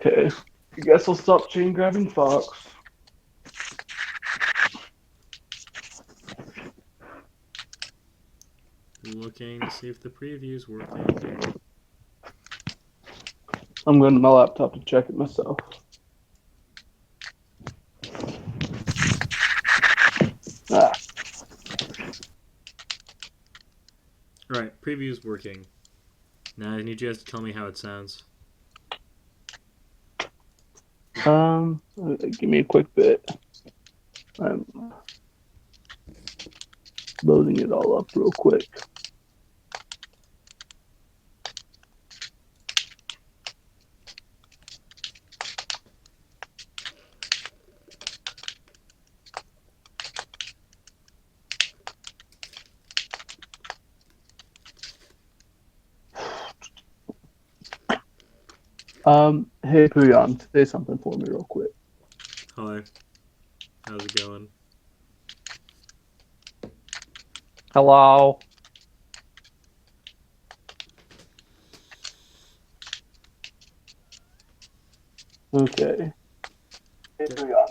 Okay. I guess I'll stop chain grabbing Fox. Looking to see if the preview's working. I'm going to my laptop to check it myself. Ah. Alright, preview's working. Now I need you guys to tell me how it sounds. Give me a quick bit. I'm loading it all up real quick. Hey Puyan, say something for me real quick. Hi. How's it going? Hello. Okay. Hey Okay. Puyan.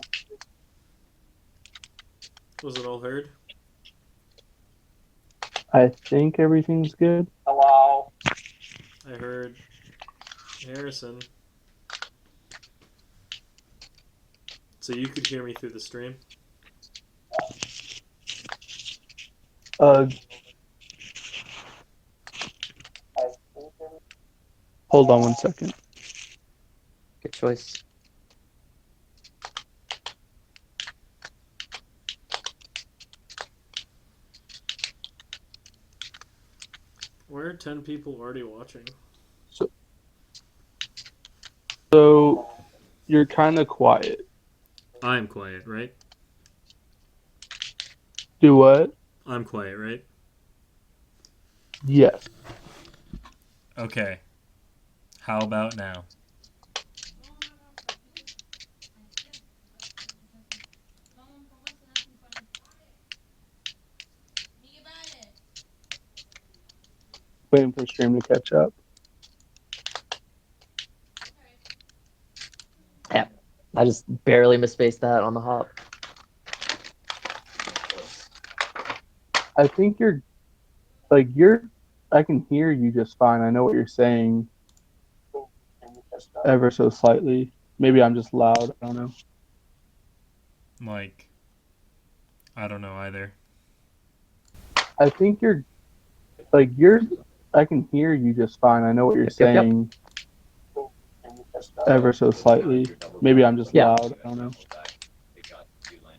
Was it all heard? I think everything's good. Hello. I heard Harrison. So you could hear me through the stream? Uh, hold on 1 second. Good choice. Why are 10 people already watching? So you're kind of quiet. I'm quiet, right? Do what? I'm quiet, right? Yes. Okay. How about now? Waiting for stream to catch up. Yeah. I just barely misspaced that on the hop. I think I can hear you just fine. I know what you're saying ever so slightly. Maybe I'm just loud. I don't know. Like, I don't know either. I think you're I can hear you just fine. I know what you're Yep, yep, yep. saying ever so slightly. Maybe I'm just Yeah. loud. I don't know.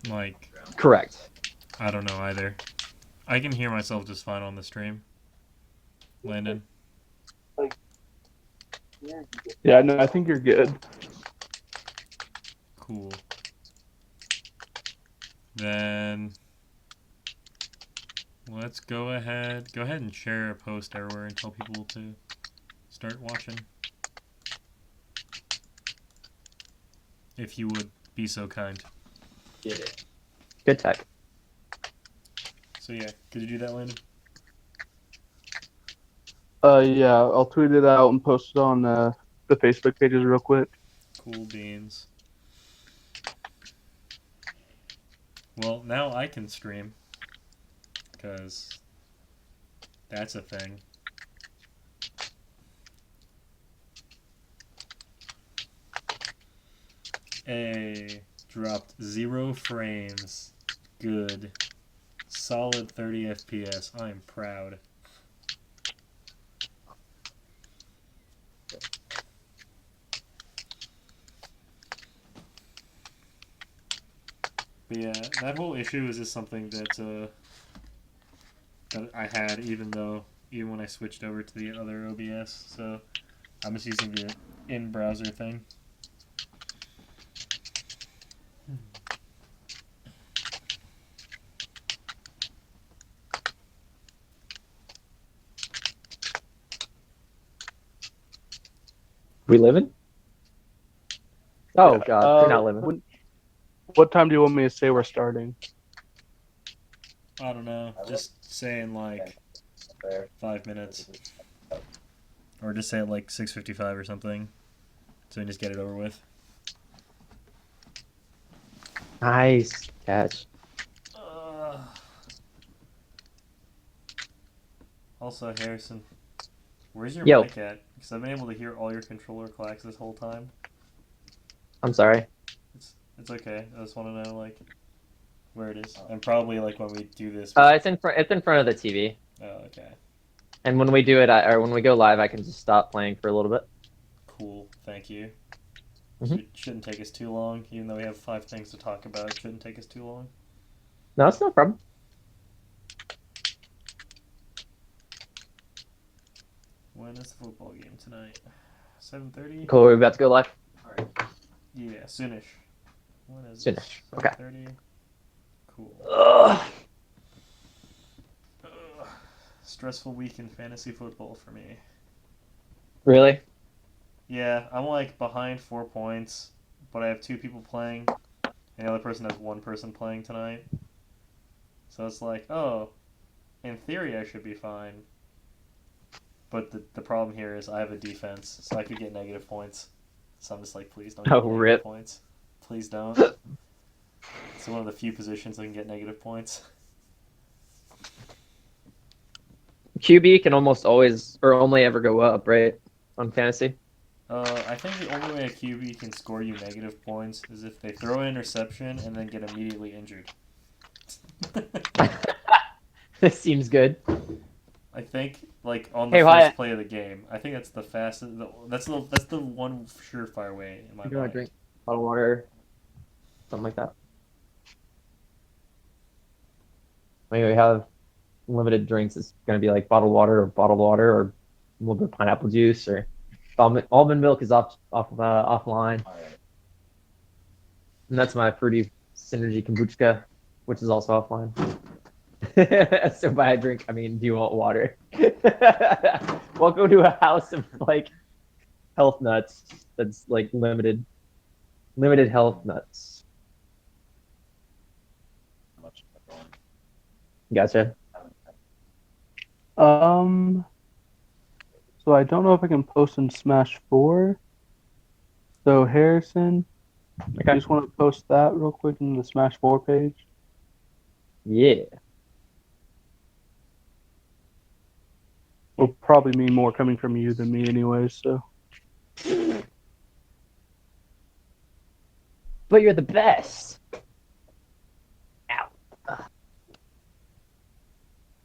Like, Correct. I don't know either. I can hear myself just fine on the stream. Landon? Yeah, no, I think you're good. Cool. Then let's go ahead and share a post everywhere and tell people to start watching. If you would be so kind. Did it. Good tech. So yeah, could you do that, Landon? Yeah, I'll tweet it out and post it on the Facebook pages real quick. Cool beans. Well, now I can stream. Because that's a thing. A dropped 0 frames. Good. Solid 30 FPS. I am proud. But yeah, that whole issue is just something that I had even when I switched over to the other OBS. So I'm just using the in-browser thing. We living? Oh Yeah. God, you're not living. What time do you want me to say we're starting? I don't know. Just saying like 5 minutes, or just say it like 6:55 or something. So we just get it over with. Nice catch. Also, Harrison, where's your Yo. mic at? Because I've been able to hear all your controller clacks this whole time. I'm sorry. It's okay. I just want to know like where it is, and probably like when we do this. It's in front. It's in front of the TV. Oh, okay. And when we do it, or when we go live, I can just stop playing for a little bit. Cool. Thank you. Mhm. It shouldn't take us too long, even though we have 5 things to talk about. It shouldn't take us too long. No, it's no problem. When is the football game tonight? 7:30. Cool. We're about to go live. Yeah, soonish. When is Soonish. it? Okay. 7:30. Cool. Ugh. Ugh. Stressful week in fantasy football for me. Really? Yeah, I'm like behind 4 points, but I have 2 people playing, and the other person has 1 person playing tonight. So it's like, oh, in theory I should be fine. But the problem here is I have a defense, so I could get negative points. So I'm just like, please don't get Oh, negative rip. points. Please don't. It's one of the few positions I can get negative points. QB can almost always or only ever go up, right? On fantasy. I think the only way a QB can score you negative points is if they throw an interception and then get immediately injured. This seems good. I think, like on the Hey, first Wyatt. play of the game, I think that's the fastest. That's the one surefire way in my You want mind. to drink bottled water, something like that. Maybe we have limited drinks. It's gonna be like bottled water or a little bit of pineapple juice or almond milk is offline. And that's my fruity synergy kombucha, which is also offline. So by a drink, I mean, do you want water? Welcome to a house of like health nuts. That's like limited health nuts. Gotcha. So I don't know if I can post in Smash 4. So Harrison, you Okay. just want to post that real quick in the Smash 4 page? Yeah. Will probably mean more coming from you than me anyway, so. But you're the best. Ow. Ugh.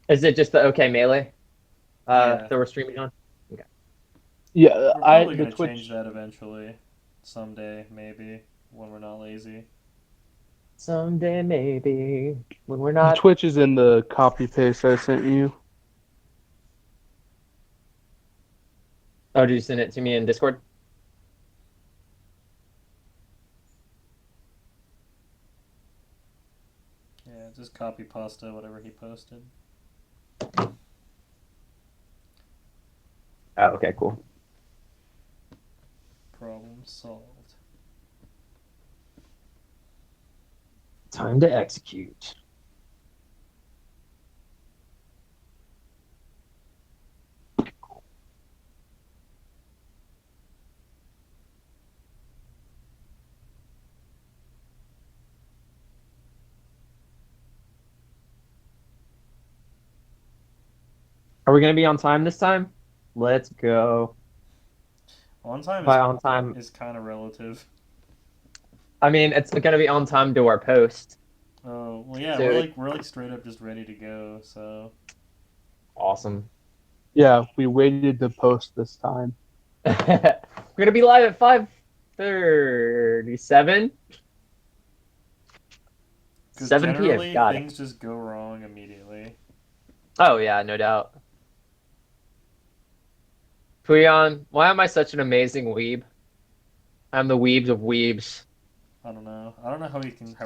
Is it just the OK Melee Yeah. that we're streaming on? Yeah, We're I probably the gonna Twitch. change that eventually, someday maybe when we're not lazy. Someday maybe when we're The not. Twitch is in the copy paste I sent you. Oh, did you send it to me in Discord? Yeah, just copy pasta whatever he posted. Oh, okay, cool. Problem solved. Time to execute. Are we gonna be on time this time? Let's go. On time By on time, is kind of relative. I mean it's gonna be on time to our post. Oh well, yeah, So we're like straight up just ready to go. So awesome. Yeah, we waited to post this time. We're gonna be live at 5:37. 'cause 7 p.m. generally Got it. things just go wrong immediately. Oh yeah, no doubt. Puyon, why am I such an amazing weeb? I'm the weebs of weebs. I don't know. I don't know how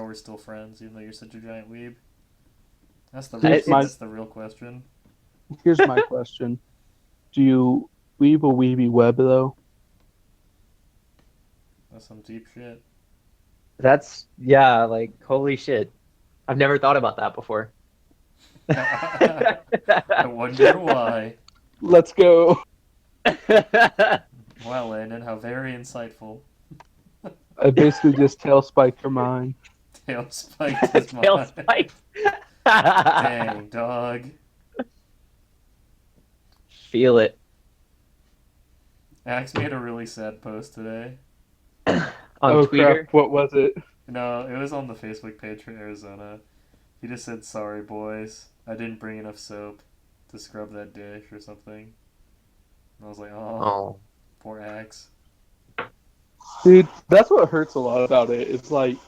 we're still friends even though you're such a giant weeb. That's the Here's my- that's the real question. Here's my question. Do you weeb a weeby web, though? That's some deep shit. That's yeah, like holy shit. I've never thought about that before. I wonder why. Let's go. Wow, Landon, how very insightful. I basically just tail spiked your mind. Tail spiked his Tail mind. spiked. Dang, dog. Feel it. Axe made a really sad post today. On Oh Twitter. crap! What was it? No, it was on the Facebook page for Arizona. He just said, "Sorry, boys. I didn't bring enough soap to scrub that dish or something." And I was like, oh, Oh. poor Axe. Dude, that's what hurts a lot about it. It's like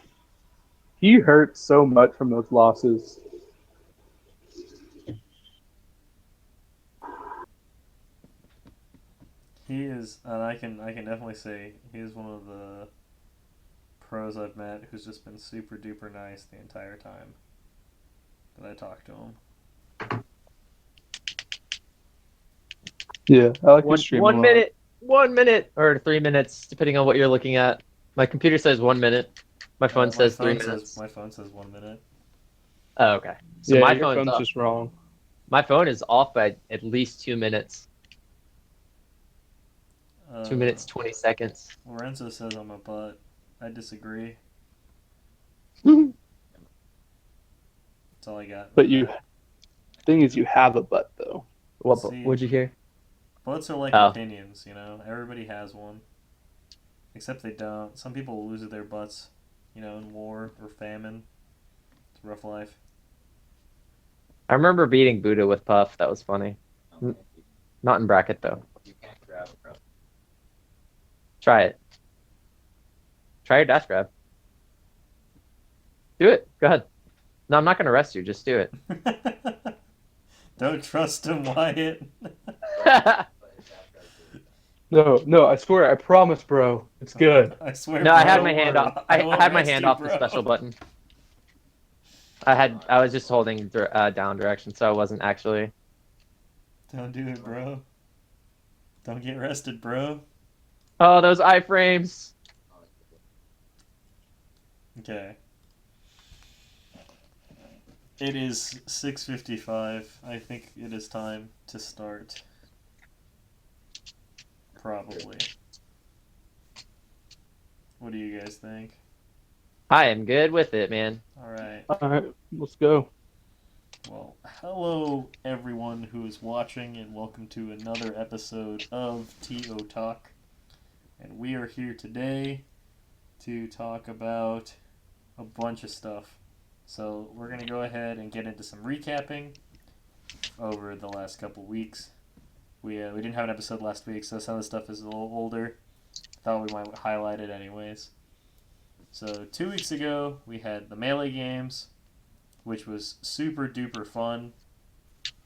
he hurts so much from those losses. He is, and I can definitely say he is one of the pros I've met who's just been super duper nice the entire time that I talked to him. Yeah, I like One, his stream a one lot. minute. 1 minute or 3 minutes, depending on what you're looking at. My computer says 1 minute. My phone says 3 minutes. My phone says 1 minute. Oh, okay. So Yeah, my your phone's phone's off. just wrong. My phone is off by at least 2 minutes. 2 minutes, 20 seconds. Lorenzo says I'm a butt. I disagree. But That's all I got. for you, that. thing is, you have a butt though. See. What'd you hear? Butts are like Oh. opinions, you know? Everybody has one. Except they don't. Some people lose their butts, you know, in war or famine. It's a rough life. I remember beating Buddha with Puff. That was funny. Not in bracket though. Try it. Try your dash grab. Do it. Go ahead. No, I'm not gonna arrest you. Just do it. Don't trust him, Wyatt. No, I swear, I promise, bro. It's good. I swear. No, bro, I had don't my hand worry. off. I won't had my arrest hand you, off the bro. special button. I was just holding down direction, so I wasn't actually. Don't do it, bro. Don't get arrested, bro. Oh, those iframes. Okay. It is 6:55. I think it is time to start. Probably. What do you guys think? I am good with it, man. All right. All right, let's go. Well, hello everyone who is watching, and welcome to another episode of TO Talk. And we are here today to talk about a bunch of stuff. So we're going to go ahead and get into some recapping over the last couple weeks. We didn't have an episode last week, so some of the stuff is a little older. Thought we might highlight it anyways. So 2 weeks ago, we had the Melee games, which was super duper fun.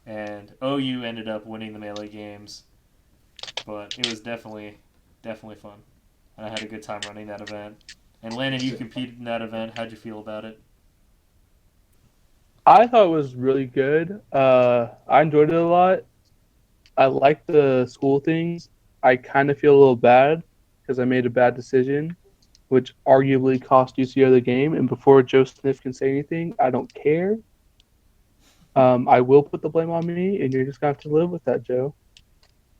And OU ended up winning the Melee games, but it was definitely fun. And I had a good time running that event. And Landon, you competed in that event. How'd you feel about it? I thought it was really good. I enjoyed it a lot. I like the school things. I kind of feel a little bad because I made a bad decision, which arguably cost UCO the game. And before Joe Smith can say anything, I don't care. I will put the blame on me, and you're just going to have to live with that, Joe.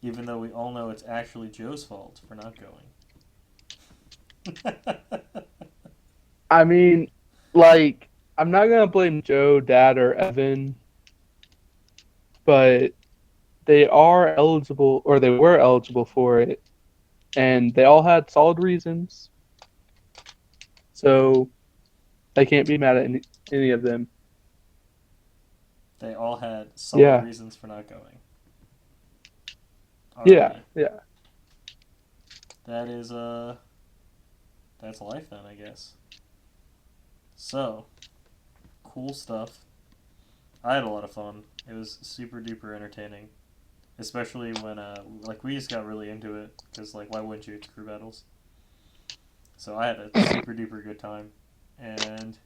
Even though we all know it's actually Joe's fault for not going. I mean, like, I'm not going to blame Joe, Dad, or Evan, but they are eligible, or they were eligible for it, and they all had solid reasons. So I can't be mad at any of them. They all had solid Yeah. reasons for not going. Yeah, Alrighty. yeah. That is, that's life then, I guess. So, cool stuff. I had a lot of fun. It was super duper entertaining. Especially when, we just got really into it. Because, why wouldn't you? It's crew battles. So I had a super duper good time. And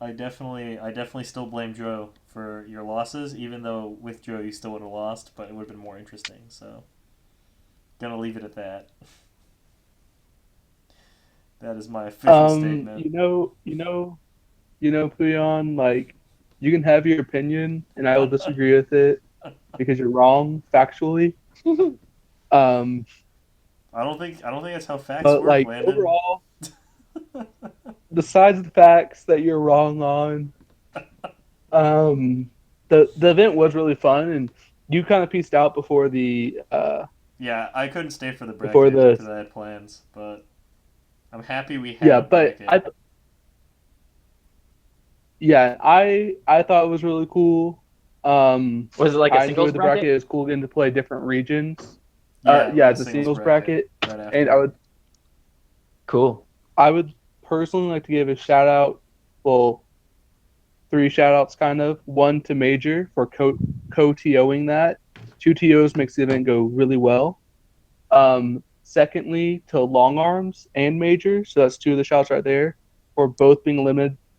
I definitely still blame Joe for your losses, even though with Joe you still would have lost, but it would have been more interesting, so gonna leave it at that. That is my official statement. Puyon, like, you can have your opinion, and I will disagree with it because you're wrong factually. Um, I don't think that's how facts but work, like Landon. overall, besides the facts that you're wrong on, um, the event was really fun, and you kind of pieced out Yeah, I couldn't stay for the before bracket the because I had plans, but I'm happy we had yeah, a but bracket. I thought it was really cool. Was it like a I singles enjoyed the bracket. bracket? It was cool getting to play different regions. Yeah, we Yeah, had a it's a singles singles bracket bracket, right and after. Cool. I would personally like to give a shout out. Well, three shout outs kind of. One to Major for co-TOing that. Two TOs makes the event go really well. Secondly, to Long Arms and Major, so that's two of the shots right there, for both being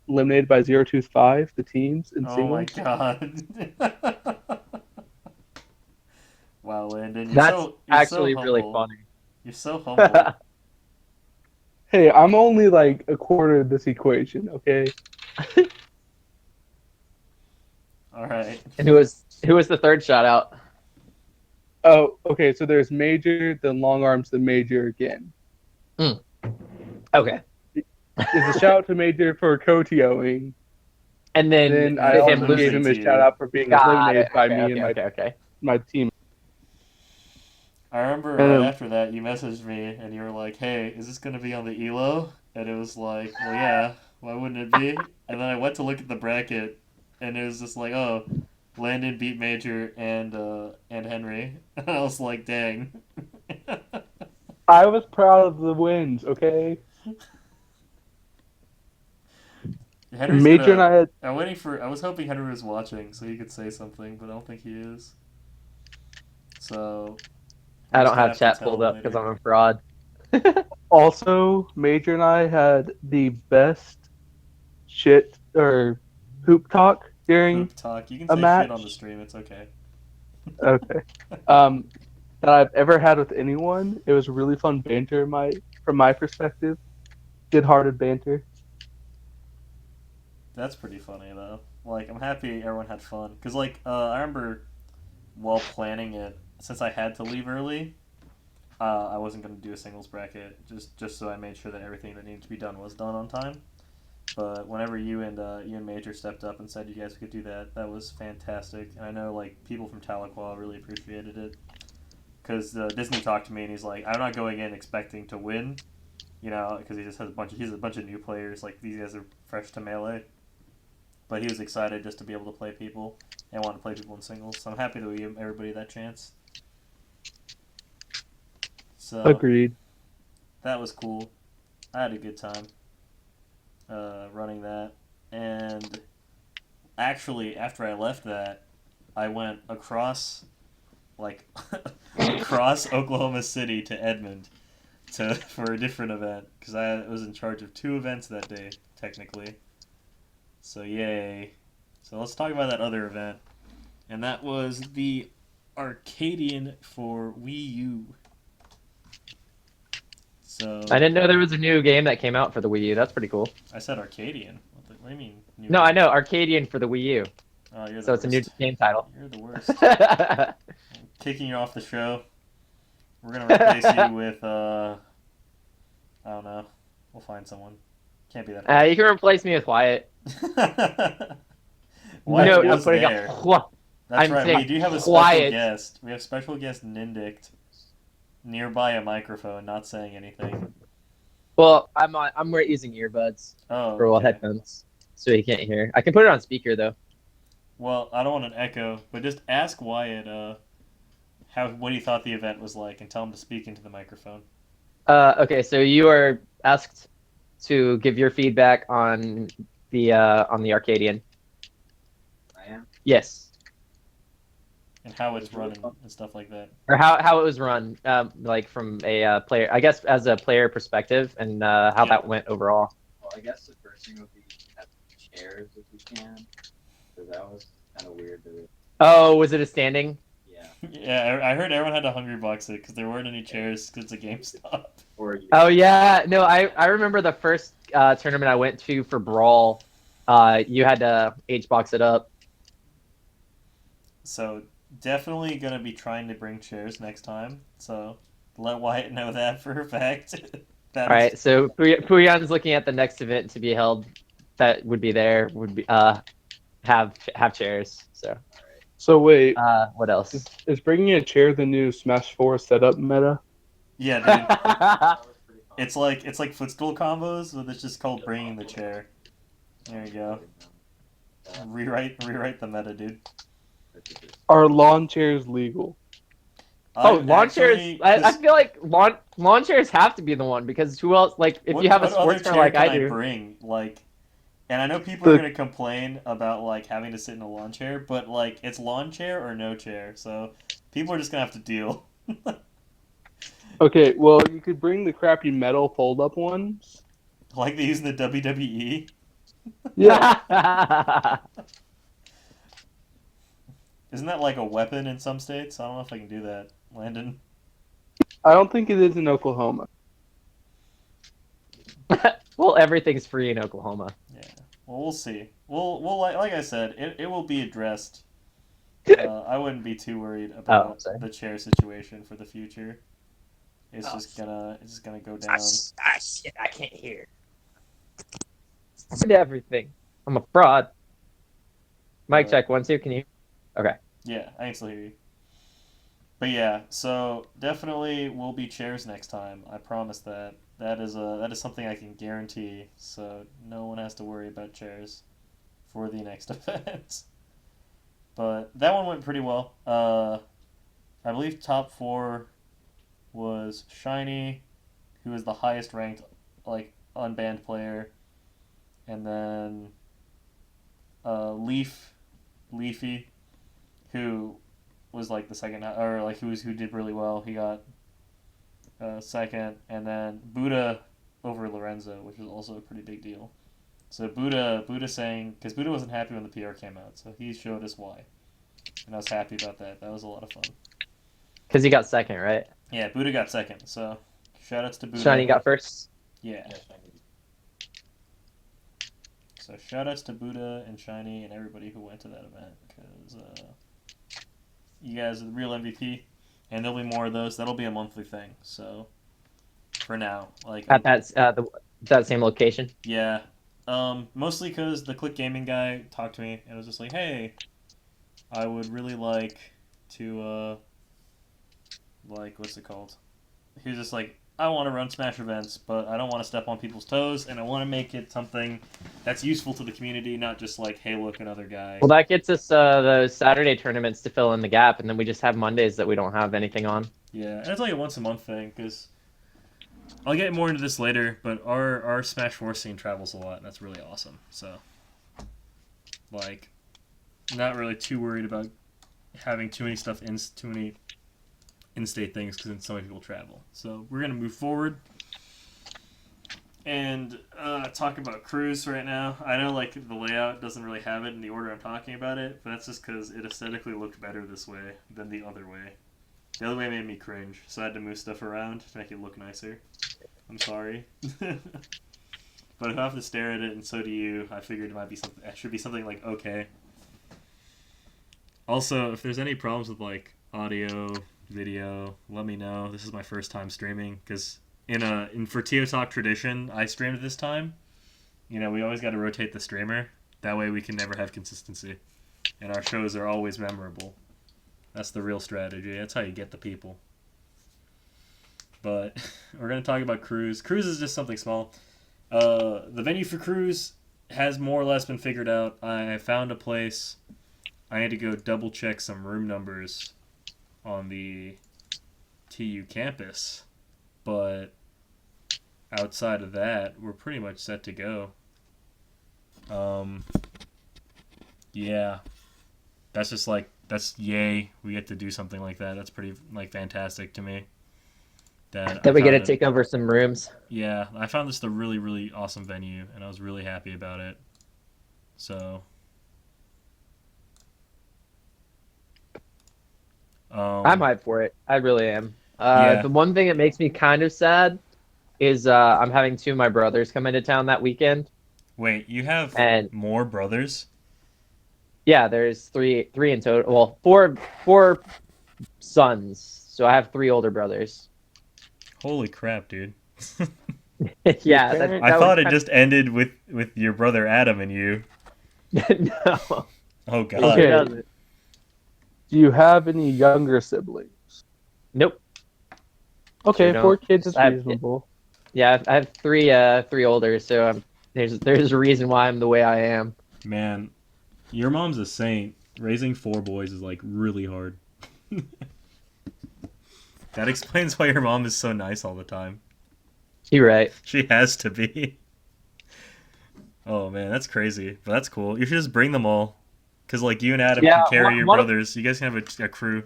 eliminated by 025, the teams in Oh my singles. god. Wow, Landon, That's you're so actually really humble. funny. You're so humble. Hey, I'm only like a quarter of this equation, okay? All right. And who was the third shout out? Oh, okay, so there's Major, then Long Arms, then Major again. Okay. Is a shout out to Major for co-TOing. And then Then I for him also gave losing him losing. to a shout you. out for being Got eliminated it. by Okay, me okay, and okay, okay. my team. I remember right Um, after that, you messaged me and you were like, "Hey, is this gonna be on the Elo?" And it was like, "Well, yeah. Why wouldn't it be?" And then I went to look at the bracket, and it was just like, "Oh, Landon beat Major and Henry." And I was like, "Dang." I was proud of the wins, okay? Henry's Major and gonna. I had I'm waiting for. I was hoping Henry was watching so he could say something, but I don't think he is. So I'm I just don't gonna have have to chat tell pulled him up because later. I'm a fraud. also Major and I had the best shit or hoop talk during Poop talk. You can a say shit on the match. stream. It's okay. Okay. Um, that I've ever had with anyone. It was really fun banter from my perspective. Good hearted banter. That's pretty funny though. Like I'm happy everyone had fun because I remember while planning it, since I had to leave early, I wasn't gonna do a singles bracket just so I made sure that everything that needed to be done was done on time. But whenever you and Major stepped up and said you guys could do that, that was fantastic. And I know like people from Tahlequah really appreciated it because Disney talked to me and he's like, I'm not going in expecting to win, you know, because he just has a bunch of new players. Like these guys are fresh to melee, but he was excited just to be able to play people and want to play people in singles. So I'm happy that we gave everybody that chance. So Agreed. that was cool. I had a good time running that, and actually after I left that, I went across like across Oklahoma City to Edmond to for a different event because I was in charge of two events that day technically. So yay! So let's talk about that other event, and that was the Arcadian for Wii U. So I didn't know there was a new game that came out for the Wii U. That's pretty cool. I said Arcadian. What do you mean? New No, I game? know Arcadian for the Wii U. Oh, you're the So it's a new worst. game title. You're the worst. Kicking you off the show. We're gonna replace you with I don't know. We'll find someone. Can't be that hard. You can replace me with Wyatt. Wyatt No, I'm was putting there. a Wh- That's I'm right. We saying do have a special Wyatt. guest. We have special guest Nindict nearby a microphone, not saying anything. Well, I'm using earbuds Oh, for okay. headphones, so he can't hear. I can put it on speaker though. Well, I don't want an echo, but just ask Wyatt what he thought the event was like, and tell him to speak into the microphone. Okay, so you are asked to give your feedback on the Arcadian. I am. Yes. And how it's running and stuff like that. Or how it was run, like from a player, I guess, as a player perspective, and how that went overall. Well, I guess the first thing would be have chairs if you can, because that was kind of weird. Oh, was it a standing? Yeah. Yeah, I heard everyone had to hungry box it because there weren't any chairs because it's a GameStop. Or you, Oh yeah, no, I remember the first tournament I went to for Brawl. You had to H box it up. So definitely gonna be trying to bring chairs next time. So let Wyatt know that for a fact. That All is right, so Puyan's looking at the next event to be held. That would be there. Would be have chairs. So So wait, what else? is bringing a chair the new Smash 4 setup meta? yeah, dude. That was pretty fun. It's like footstool combos, but it's just called bringing the chair. There you go. Rewrite the meta, dude. Are lawn chairs legal? Oh, I'm lawn chairs. actually- I 'cause feel like lawn chairs have to be the one because who else? Like, if what- you have a what other sports car chair like can I do, bring? Like, and I know people are The- gonna complain about like having to sit in a lawn chair, but like it's lawn chair or no chair, so people are just gonna have to deal. Okay, well, you could bring the crappy metal fold up ones. Like they use in the WWE. Yeah. Isn't that like a weapon in some states? I don't know if I can do that, Landon. I don't think it is in Oklahoma. well, everything's free in Oklahoma. Yeah. Well, we'll see. We'll like I said, it will be addressed. I wouldn't be too worried about sorry. the chair situation for the future. It's just gonna go down. Shit, I can't hear. Did everything. I'm a fraud. Mic check 1 2. Can you? Yeah, I can still hear you. But yeah, so definitely will be chairs next time. I promise that. That is something I can guarantee. So no one has to worry about chairs for the next event. But that one went pretty well. I believe top 4 was Shiny, who is the highest ranked like unbanned player, and then Leafy, who was like the second, or like who did really well. He got second, and then Buddha over Lorenzo, which was also a pretty big deal. So Buddha saying, because Buddha wasn't happy when the PR came out, so he showed us why, and I was happy about that. That was a lot of fun. Because he got second, right? Yeah, Buddha got second, so shout outs to Buddha. Shiny got first. Yeah. So shout outs to Buddha and Shiny and everybody who went to that event, because you guys are the real MVP, and there'll be more of those. That'll be a monthly thing. So for now, like At that same location. yeah, mostly because the Click Gaming guy talked to me and was just like, hey, I would really like to like what's it called? He was just like, I want to run Smash events, but I don't want to step on people's toes, and I want to make it something that's useful to the community, not just like, hey, look, another guy. Well, that gets us those Saturday tournaments to fill in the gap, and then we just have Mondays that we don't have anything on. Yeah, and it's like a once a month thing, because I'll get more into this later, but our Smash 4 scene travels a lot, and that's really awesome. So, like, not really too worried about having too many in-state things because so many people travel. So we're gonna move forward and talk about Cruise right now. I know like the layout doesn't really have it in the order I'm talking about it, but that's just because it aesthetically looked better this way than the other way. The other way made me cringe, so I had to move stuff around to make it look nicer. I'm sorry. But if I have to stare at it, and so do you, I figured it should be something like okay. Also, if there's any problems with like audio, video, let me know. This is my first time streaming because for Teo Talk tradition, I streamed this time. You know, we always got to rotate the streamer. That way we can never have consistency, and our shows are always memorable. That's the real strategy. That's how you get the people. But we're gonna talk about Cruise. Cruise is just something small. The venue for Cruise has more or less been figured out. I found a place. I had to go double check some room numbers on the TU campus, but outside of that, we're pretty much set to go. Yeah, that's yay. We get to do something like that. That's pretty like fantastic to me. That we get to found take over some rooms. Yeah, I found this a really, really awesome venue, and I was really happy about it. So, I'm hyped for it. I really am. Yeah. The one thing that makes me kind of sad is I'm having 2 of my brothers come into town that weekend. Wait, you have And- more brothers? Yeah, there's three in total. Well, four sons. So I have 3 older brothers. Holy crap, dude. Yeah, parent- I that thought would it just ended with your brother Adam and you. no. Oh It god. sure Okay. doesn't. Do you have any younger siblings? Nope. Okay, Sure 4 don't. kids is I have- reasonable. Yeah, I have three older, so there's a reason why I'm the way I am. Man, your mom's a saint. Raising 4 boys is like really hard. That explains why your mom is so nice all the time. You're right. She has to be. Oh man, that's crazy. But that's cool. You should just bring them all. Because like you and Adam Yeah, can carry one- your one of- brothers. You guys can have a crew.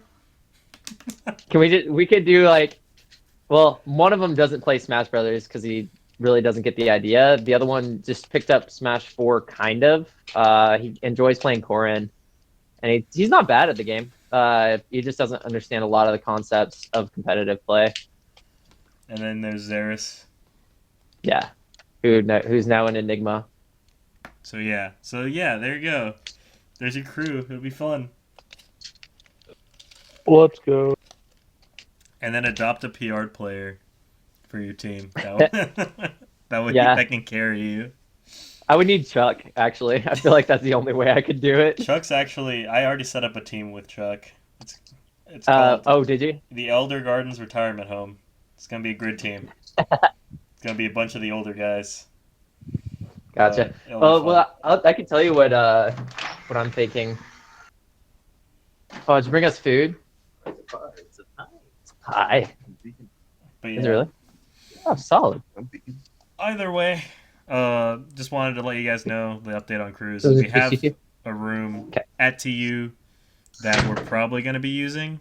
Can we could do like, well, one of them doesn't play Smash Brothers because he really doesn't get the idea. The other one just picked up Smash 4 kind of. He enjoys playing Corrin, and he's not bad at the game. He just doesn't understand a lot of the concepts of competitive play. And then there's Zeris. Yeah, who's now an Enigma. So yeah, there you go. There's your crew. It'll be fun. Let's go. And then adopt a PR player for your team. That Yeah. that can carry you. I would need Chuck, actually. I feel like that's the only way I could do it. Chuck's actually. I already set up a team with Chuck. It's called Oh, did you? the Elder Gardens Retirement Home. It's gonna be a grid team. It's gonna be a bunch of the older guys. Gotcha. It'll be Oh, fun. well, I can tell you what I'm thinking. Oh, did you bring us food? It's a pie. Hi. But Is yeah, it really? Oh, solid. either way, just wanted to let you guys know the update on Cruise. Those are We have tasty. a room Okay. at TU that we're probably going to be using,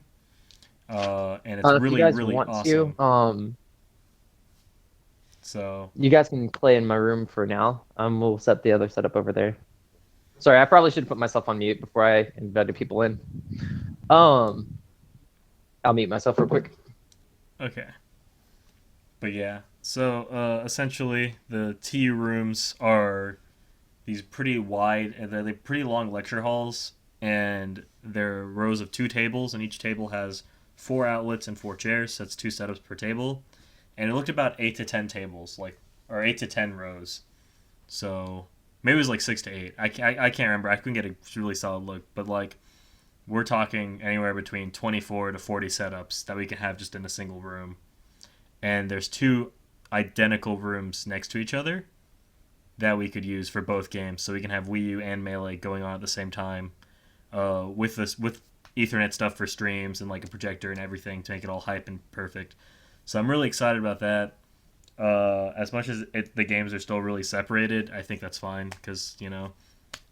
and it's If really you guys really want awesome. to, So you guys can play in my room for now. We'll set the other setup over there. Sorry, I probably should put myself on mute before I invited people in. I'll mute myself real quick. okay, but yeah, so essentially the TU rooms are these pretty wide and they're pretty long lecture halls, and they're rows of 2 tables, and each table has 4 outlets and 4 chairs. So that's 2 setups per table, and it looked about 8 to 10 tables, or 8 to 10 rows. So maybe it was like 6 to 8. I can't remember. I couldn't get a really solid look, but like we're talking anywhere between 24 to 40 setups that we can have just in a single room. And there's 2 identical rooms next to each other that we could use for both games, so we can have Wii U and Melee going on at the same time, with Ethernet stuff for streams and like a projector and everything to make it all hype and perfect. So I'm really excited about that. As much as the games are still really separated, I think that's fine because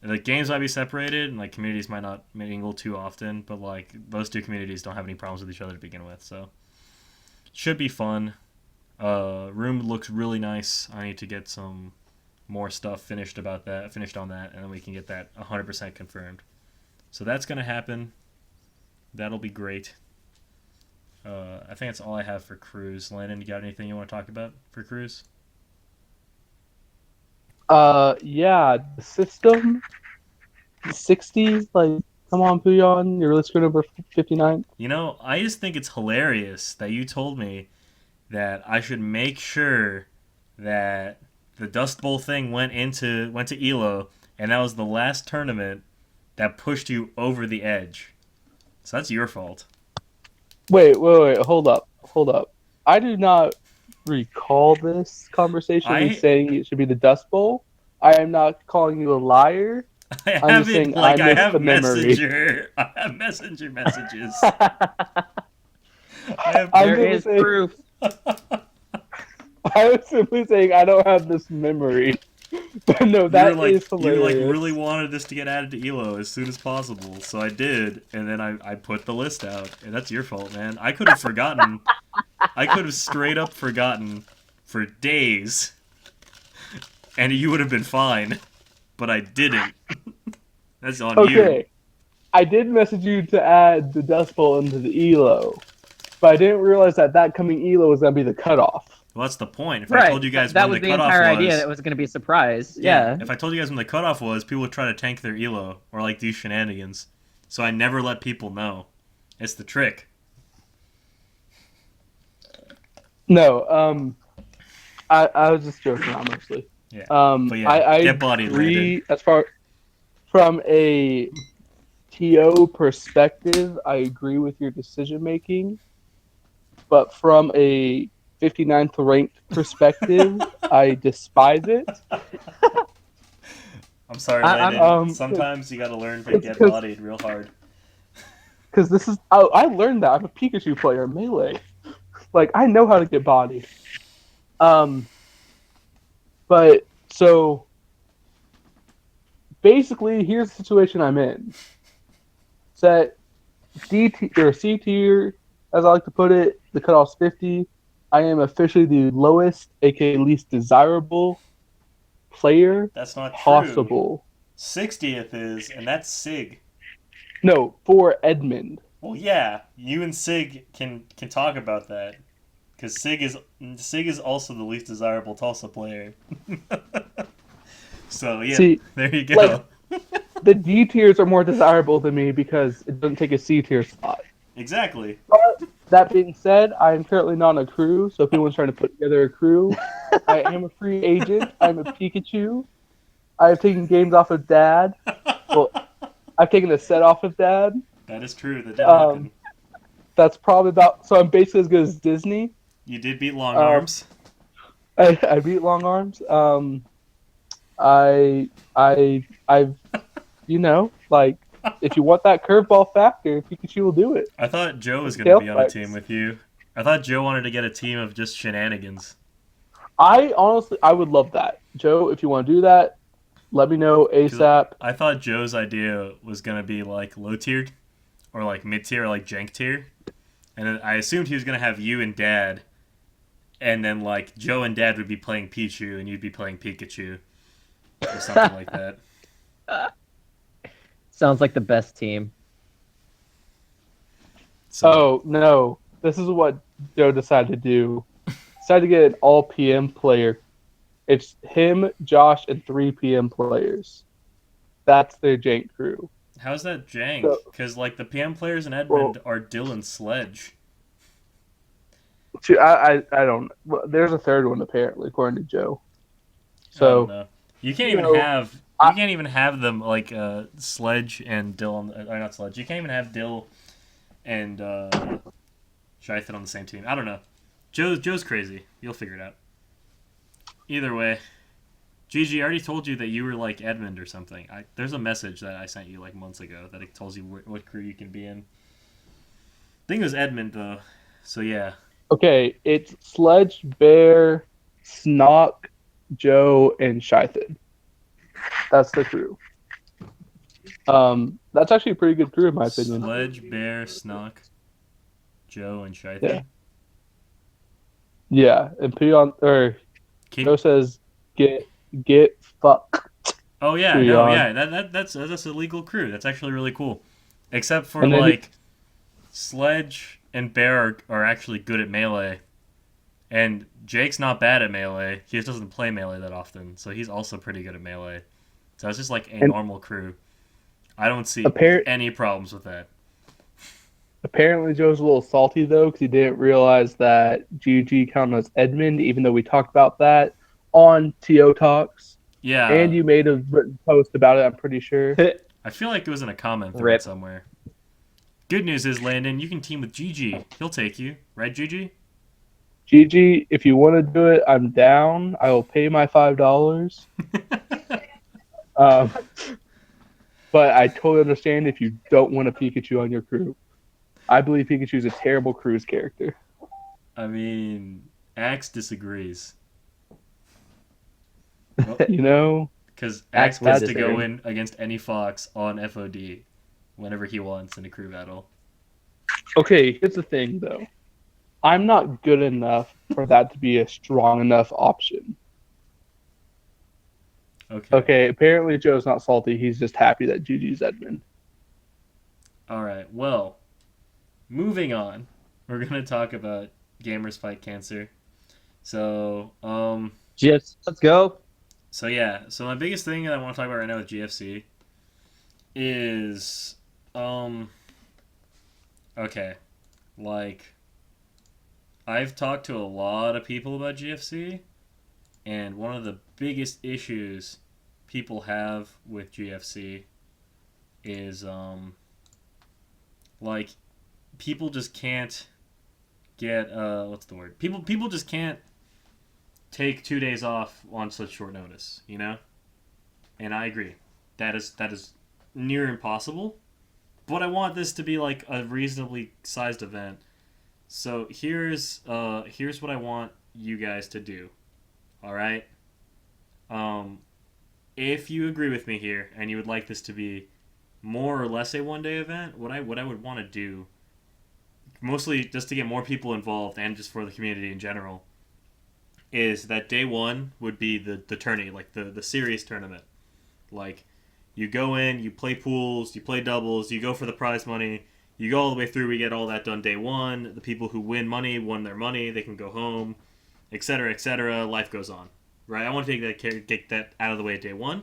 the games might be separated and like communities might not mingle too often, but like those 2 communities don't have any problems with each other to begin with, so should be fun. Room looks really nice. I need to get some more stuff finished on that, and then we can get that 100% confirmed. So that's gonna happen. That'll be great. I think that's all I have for Cruise. Landon, you got anything you want to talk about for Cruise? Yeah, the system, the 60s, like, come on, Puyon, you're really screwed over 59. I just think it's hilarious that you told me that I should make sure that the Dust Bowl thing went to ELO, and that was the last tournament that pushed you over the edge. So that's your fault. Wait, hold up. I do not recall this conversation I- saying it should be the Dust Bowl. I am not calling you a liar. I I'm have just it saying like I I missed have the memory. I have messenger messages. I have I'm There gonna is say- proof. I was simply saying I don't have this memory. But no, that is hilarious. You really wanted this to get added to ELO as soon as possible, so I did, and then I put the list out, and that's your fault, man. I could have forgotten. I could have straight up forgotten for days, and you would have been fine, but I didn't. That's on you. Okay. I did message you to add the Dust Bowl into the ELO, but I didn't realize that coming ELO was going to be the cutoff. Well, that's the point. If I told you guys that when was the the cutoff entire was, idea. That was going to be a surprise. Yeah. If I told you guys when the cutoff was, people would try to tank their elo or like do shenanigans. So I never let people know. It's the trick. No, I was just joking, honestly. Yeah. But yeah, I get bodied, agree Landon. as far from a TO perspective, I agree with your decision making. But from a 59th ranked perspective, I despise it. I'm sorry, I'm- Landon. Sometimes you gotta learn to get because- bodied real hard. Because this is, I learned that. I'm a Pikachu player, Melee. Like, I know how to get bodied. But, so, basically, here's the situation I'm in. Set D tier, or C tier, as I like to put it, the cutoff's 50. I am officially the lowest, aka least desirable player That's not true. possible. 60th is, and that's Sig. No, for Edmund. Well, yeah, you and Sig can talk about that, because Sig is also the least desirable Tulsa player. So yeah, See, there you go. like- The D tiers are more desirable than me because it doesn't take a C tier spot. Exactly. That being said, I am currently not on a crew, so if anyone's trying to put together a crew, I am a free agent. I'm a Pikachu. I have taken games off of Dad. Well, I've taken a set off of Dad. That is true. That did happen. That's probably about. So I'm basically as good as Disney. You did beat Long Arms. I beat Long Arms. I've, like, if you want that curveball factor, Pikachu will do it. I thought Joe was going Tail to be on a fights. team with you. I thought Joe wanted to get a team of just shenanigans. I would love that, Joe. If you want to do that, let me know ASAP. I thought Joe's idea was going to be like low tiered or like mid tier or like jank tier. And then I assumed he was going to have you and Dad. And then like Joe and Dad would be playing Pichu and you'd be playing Pikachu. Or something like that. Sounds like the best team. So, Oh no, this is what Joe decided to do. Decided to get an all PM player. It's him, Josh, and 3 PM players. That's their jank crew. how's that jank? So- Because like the PM players in Edmond are Dylan Sledge. I don't. Well, there's a third one apparently, according to Joe. I don't So know. You can't you even know, have you can't even have them like Sledge and Dill or not Sledge. You can't even have Dill and Shythen on the same team. I don't know. Joe's crazy. You'll figure it out. Either way, Gigi, I already told you that you were like Edmund or something. There's a message that I sent you like months ago that it tells you what crew you can be in. I think it was Edmund though. So yeah. okay, it's Sledge, Bear, Snock, Joe, and Shythen. That's the crew. That's actually a pretty good crew in my opinion. Sledge, Bear, Snock, Joe, and Shythen. Yeah. Yeah, and Peon or Joe says get fuck. Oh yeah, Peon. no, yeah, that's a legal crew. That's actually really cool. Except for And then like Sledge and Bear are actually good at melee. And Jake's not bad at melee. He just doesn't play melee that often, so he's also pretty good at melee. So it's just like a And- normal crew. I don't see any problems with that. Apparently Joe's a little salty though because he didn't realize that GG counted as Edmund, even though we talked about that on TO Talks. Yeah, And you made a written post about it, I'm pretty sure. I feel like it was in a comment thread Rip. somewhere. Good news is, Landon, you can team with GG. He'll take you, right, GG? GG, if you want to do it, I'm down. I will pay my $5. But I totally understand if you don't want a Pikachu on your crew. I believe Pikachu's a terrible cruise character. I mean, Axe disagrees. You know? Because Axe Axe would gets to go disagree. in against any Fox on FOD whenever he wants in a crew battle. Okay, here's the thing though. I'm not good enough for that to be a strong enough option. Okay, apparently Joe's not salty. He's just happy that GG's Edmund. All right. Well, moving on. We're going to talk about Gamers Fight Cancer. So, GFC, let's go. so yeah. So my biggest thing that I want to talk about right now with GFC is, okay, like I've talked to a lot of people about GFC, and one of the biggest issues people have with GFC is like people just can't get what's the word? People just can't take 2 days off on such short notice, you know? And I agree. That is near impossible. But I want this to be like a reasonably sized event. So here's what I want you guys to do. All right? Um if you agree with me here and you would like this to be more or less a one day event, what I would want to do, mostly just to get more people involved and just for the community in general, is that day one would be the tourney, like the serious tournament. Like you go in, you play pools, you play doubles, you go for the prize money, you go all the way through, we get all that done day one. The people who win money won their money, they can go home, etc., etc. Life goes on. Right? I want to get that out of the way at day one.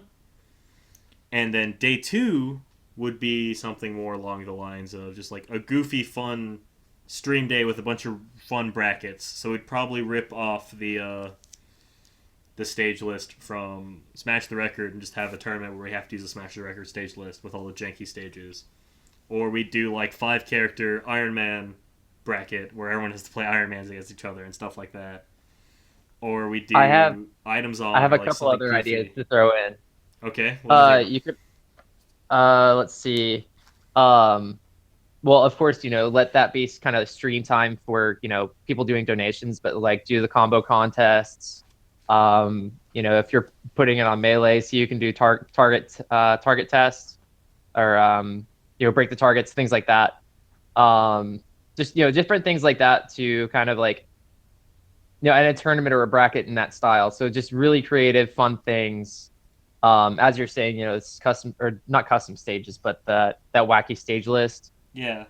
And then day two would be something more along the lines of just like a goofy, fun stream day with a bunch of fun brackets. So we'd probably rip off the stage list from Smash the Record and just have a tournament where we have to use a Smash the Record stage list with all the janky stages. Or we do like 5 character Iron Man bracket where everyone has to play Iron Mans against each other and stuff like that. Or we do I have items on. I have or a like couple something other goofy. ideas to throw in. Okay. What is it? You could let's see. Um, well, of course, let that be kind of stream time for, people doing donations, but like do the combo contests. If you're putting it on Melee, so you can do target tests or break the targets, things like that. Just different things like that to kind of like in a tournament or a bracket in that style. So just really creative, fun things. As you're saying, it's custom or not custom stages, but that wacky stage list. Yeah.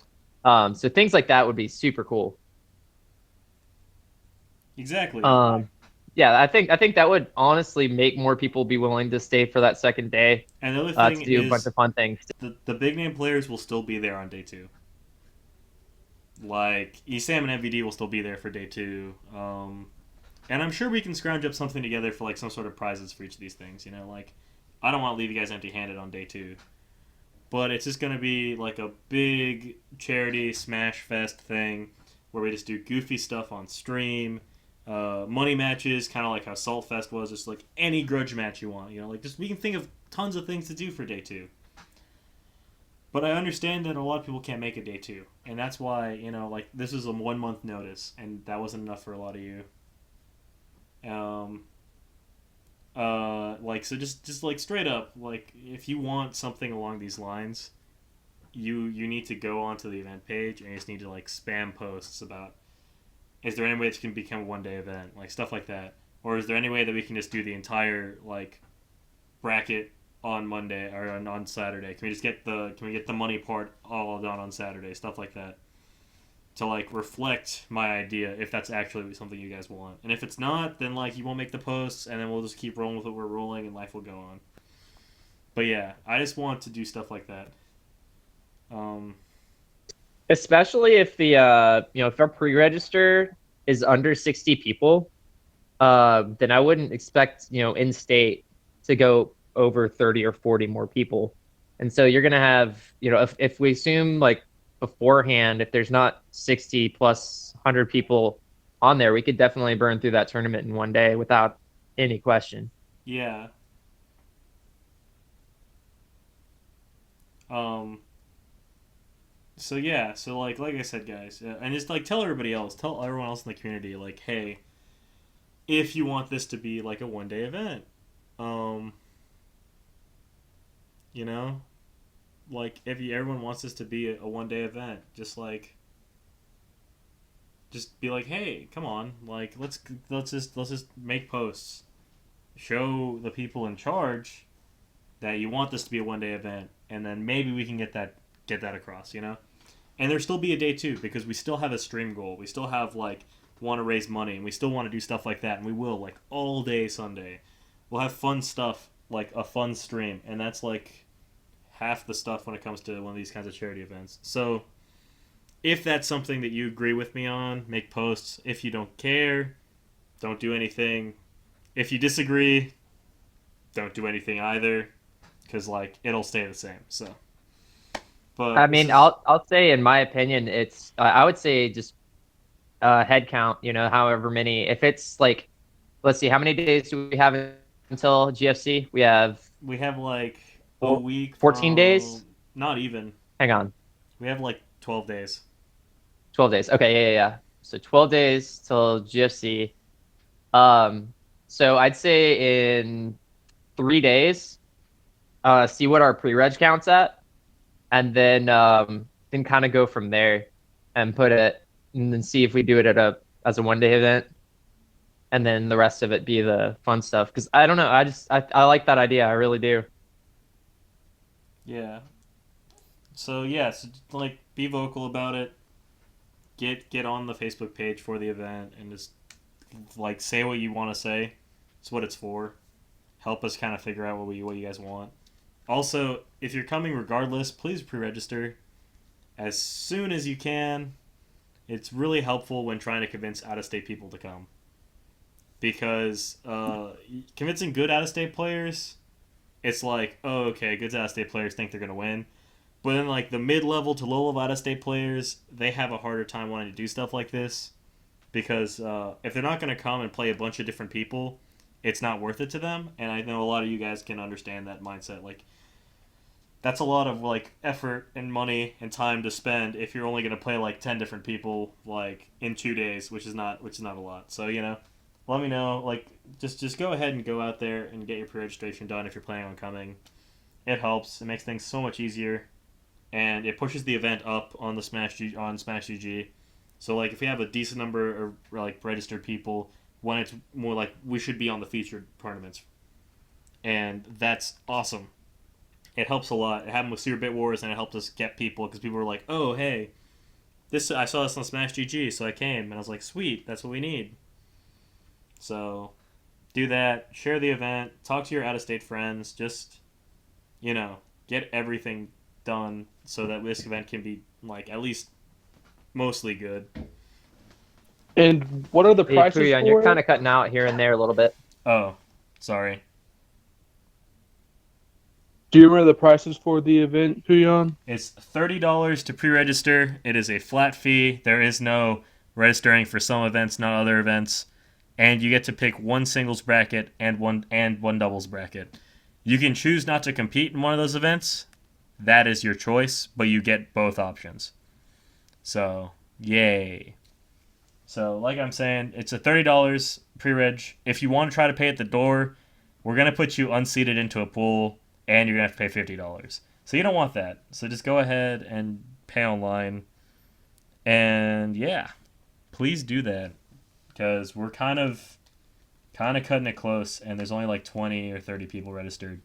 So things like that would be super cool. Exactly. Yeah, I think that would honestly make more people be willing to stay for that second day And the other thing to do a bunch is of fun things. the big name players will still be there on day two. Like ESAM and MVD will still be there for day two. And I'm sure we can scrounge up something together for like some sort of prizes for each of these things. Like I don't want to leave you guys empty-handed on day two, but it's just gonna be like a big charity Smash Fest thing where we just do goofy stuff on stream. Money matches, kind of like how Salt Fest was, just like any grudge match you want. Like just we can think of tons of things to do for day two. But I understand that a lot of people can't make it day two, and that's why like this is a 1 month notice, and that wasn't enough for a lot of you. Like so, just like straight up, like if you want something along these lines, you need to go onto the event page and you just need to like spam posts about, is there any way this can become a 1 day event, like stuff like that, or is there any way that we can just do the entire like bracket on Monday or on Saturday? Can we get the money part all done on Saturday? Stuff like that to like reflect my idea if that's actually something you guys want. And if it's not, then like you won't make the posts, and then we'll just keep rolling with what we're rolling, and life will go on. But yeah, I just want to do stuff like that. Especially if the if our pre-register is under 60 people, then I wouldn't expect in state to go over 30 or 40 more people. And so you're gonna have if we assume like beforehand, if there's not 60 plus 100 people on there, we could definitely burn through that tournament in 1 day without any question. Yeah. So yeah, so like I said, guys, and just like tell everyone else in the community, like, hey, if you want this to be like a 1 day event, um, you know, like if everyone wants this to be a 1 day event, just be like, hey, come on, like let's just make posts, show the people in charge that you want this to be a 1 day event, and then maybe we can get that across, And there still be a day two because we still have a stream goal. We still have like want to raise money, and we still want to do stuff like that, and we will, like, all day Sunday. We'll have fun stuff, like a fun stream, and that's like half the stuff when it comes to one of these kinds of charity events. So if that's something that you agree with me on, make posts. If you don't care, don't do anything. If you disagree, don't do anything either, because like it'll stay the same. So, but I mean, I'll say in my opinion, it's I would say just head count. You know, however many. If it's like, let's see, how many days do we have until GFC? We have like a week. 14 days. Not even. Hang on, We have like 12 days. 12 days. Okay, yeah. So 12 days till GFC. So I'd say in 3 days, see what our pre-reg count's at, and then kind of go from there, and put it, and then see if we do it as a 1-day event, and then the rest of it be the fun stuff. Because I don't know, I like that idea. I really do. Yeah. So yeah, so like be vocal about it. Get on the Facebook page for the event and just like say what you want to say. It's what it's for. Help us kind of figure out what you guys want. Also, if you're coming regardless, please pre-register as soon as you can. It's really helpful when trying to convince out-of-state people to come. Because convincing good out-of-state players, it's like, oh, okay, good out-of-state players think they're going to win. But then, like, the mid-level to low-level out-of-state players, they have a harder time wanting to do stuff like this. Because if they're not going to come and play a bunch of different people, it's not worth it to them. And I know a lot of you guys can understand that mindset. Like, that's a lot of, like, effort and money and time to spend if you're only going to play, like, 10 different people, like, in 2 days, which is not a lot. So, you know, let me know. Like, just go ahead and go out there and get your pre-registration done if you're planning on coming. It helps. It makes things so much easier. And it pushes the event up on the Smash GG. So like if we have a decent number of like registered people, when it's more like we should be on the featured tournaments, and that's awesome. It helps a lot. It happened with Super Bit Wars, and it helped us get people because people were like, "Oh, hey, I saw this on Smash GG, so I came," and I was like, "Sweet, that's what we need." So do that. Share the event. Talk to your out-of-state friends. Just get everything done so that this event can be like at least mostly good. And what are the prices for it? You're kind of cutting out here and there a little bit. Oh, sorry. Do you remember the prices for the event, Huyon? It's $30 to pre-register. It is a flat fee. There is no registering for some events, not other events. And you get to pick one singles bracket and one doubles bracket. You can choose not to compete in one of those events. That is your choice, but you get both options. So, yay. So, like I'm saying, it's a $30 pre-reg. If you want to try to pay at the door, we're going to put you unseated into a pool, and you're going to have to pay $50. So you don't want that. So just go ahead and pay online. And, yeah, please do that. Because we're kind of cutting it close, and there's only like 20 or 30 people registered.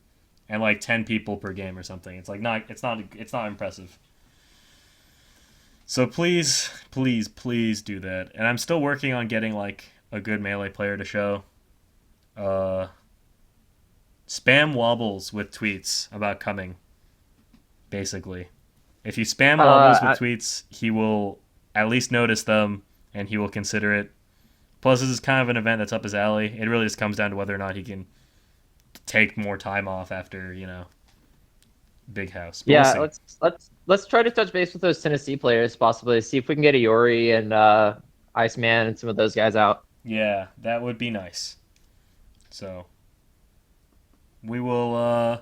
And like 10 people per game or something. It's like it's not impressive. So please do that. And I'm still working on getting like a good Melee player to show. Spam Wobbles with tweets about coming. Basically, if you spam Wobbles with tweets, he will at least notice them and he will consider it. Plus, this is kind of an event that's up his alley. It really just comes down to whether or not he can take more time off after Big House. But yeah, let's try to touch base with those Tennessee players, possibly see if we can get a Yori and Iceman and some of those guys out. Yeah, that would be nice. So we will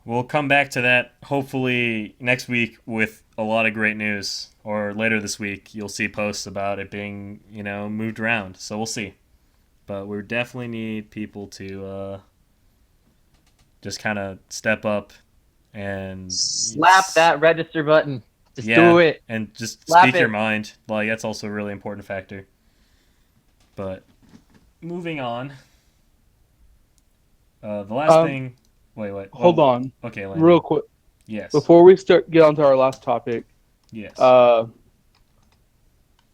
we'll come back to that hopefully next week with a lot of great news, or later this week you'll see posts about it being moved around. So we'll see. But we definitely need people to just kind of step up and slap that register button. Just do it. And just slap speak your mind. Like, that's also a really important factor. But moving on. The last thing. Wait. Hold on. Okay, Landon. Real quick. Yes. Before we get on to our last topic. Yes.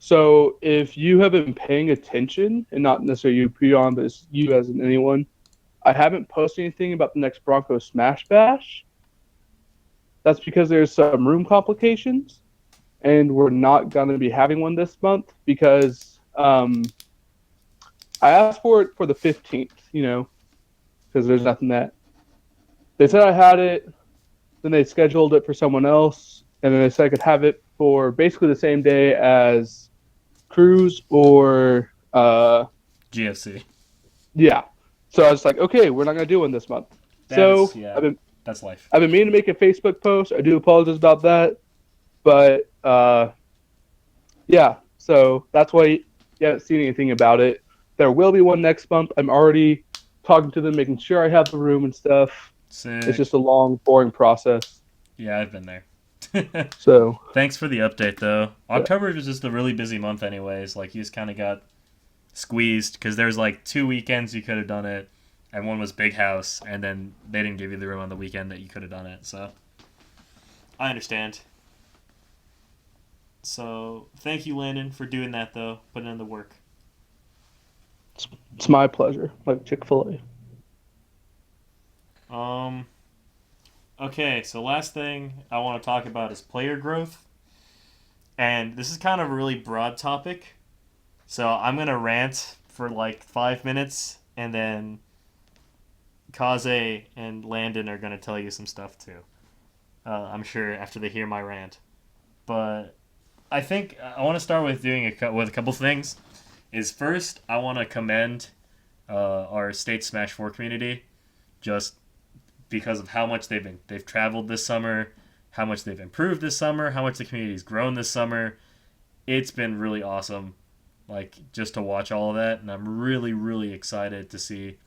So if you have been paying attention, and not necessarily you, Prion, but it's you as in anyone, I haven't posted anything about the next Broncos Smash Bash. That's because there's some room complications, and we're not going to be having one this month because I asked for it for the 15th, because there's nothing that. They said I had it, then they scheduled it for someone else, and then they said I could have it for basically the same day as Cruise or GFC. yeah. So I was like, okay, we're not gonna do one this month. So That's life. I've been meaning to make a Facebook post. I do apologize about that, but yeah. So that's why you haven't seen anything about it. There will be one next month. I'm already talking to them, making sure I have the room and stuff. Sick. It's just a long, boring process. Yeah, I've been there. So thanks for the update, though. October was just a really busy month, anyways. Like, you just kind of got squeezed because there's like 2 weekends you could have done it, and one was Big House, and then they didn't give you the room on the weekend that you could have done it. So I understand. So thank you, Landon, for doing that, though, putting in the work. it's my pleasure, like Chick-fil-A. Okay, so last thing I want to talk about is player growth. And this is kind of a really broad topic. So I'm going to rant for like 5 minutes, and then Kaze and Landon are going to tell you some stuff too. I'm sure after they hear my rant. But I think I want to start with doing with a couple things. Is first, I want to commend our State Smash 4 community, just because of how much they've traveled this summer, how much they've improved this summer, how much the community's grown this summer. It's been really awesome, like, just to watch all of that, and I'm really, really excited to see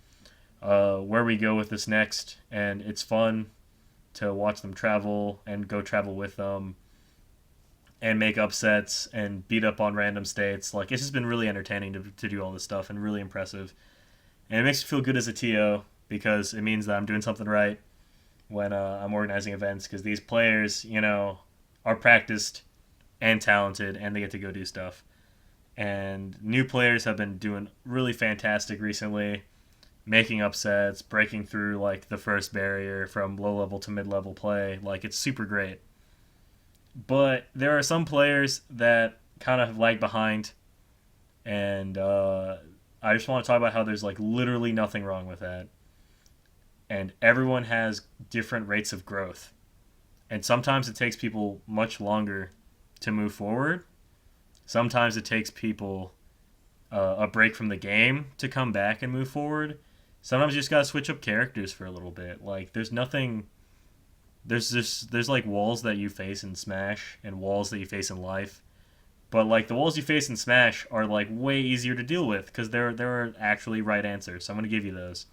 where we go with this next, and it's fun to watch them travel and go travel with them and make upsets and beat up on random states. Like, it's just been really entertaining to do all this stuff and really impressive. And it makes me feel good as a TO because it means that I'm doing something right when I'm organizing events, because these players, are practiced and talented, and they get to go do stuff. And new players have been doing really fantastic recently, making upsets, breaking through like the first barrier from low level to mid level play. Like, it's super great. But there are some players that kind of lag behind, and I just want to talk about how there's like literally nothing wrong with that. And everyone has different rates of growth. And sometimes it takes people much longer to move forward. Sometimes it takes people a break from the game to come back and move forward. Sometimes you just gotta switch up characters for a little bit. Like, there's nothing. There's like walls that you face in Smash and walls that you face in life. But like the walls you face in Smash are like way easier to deal with because there are actually right answers. So I'm gonna give you those.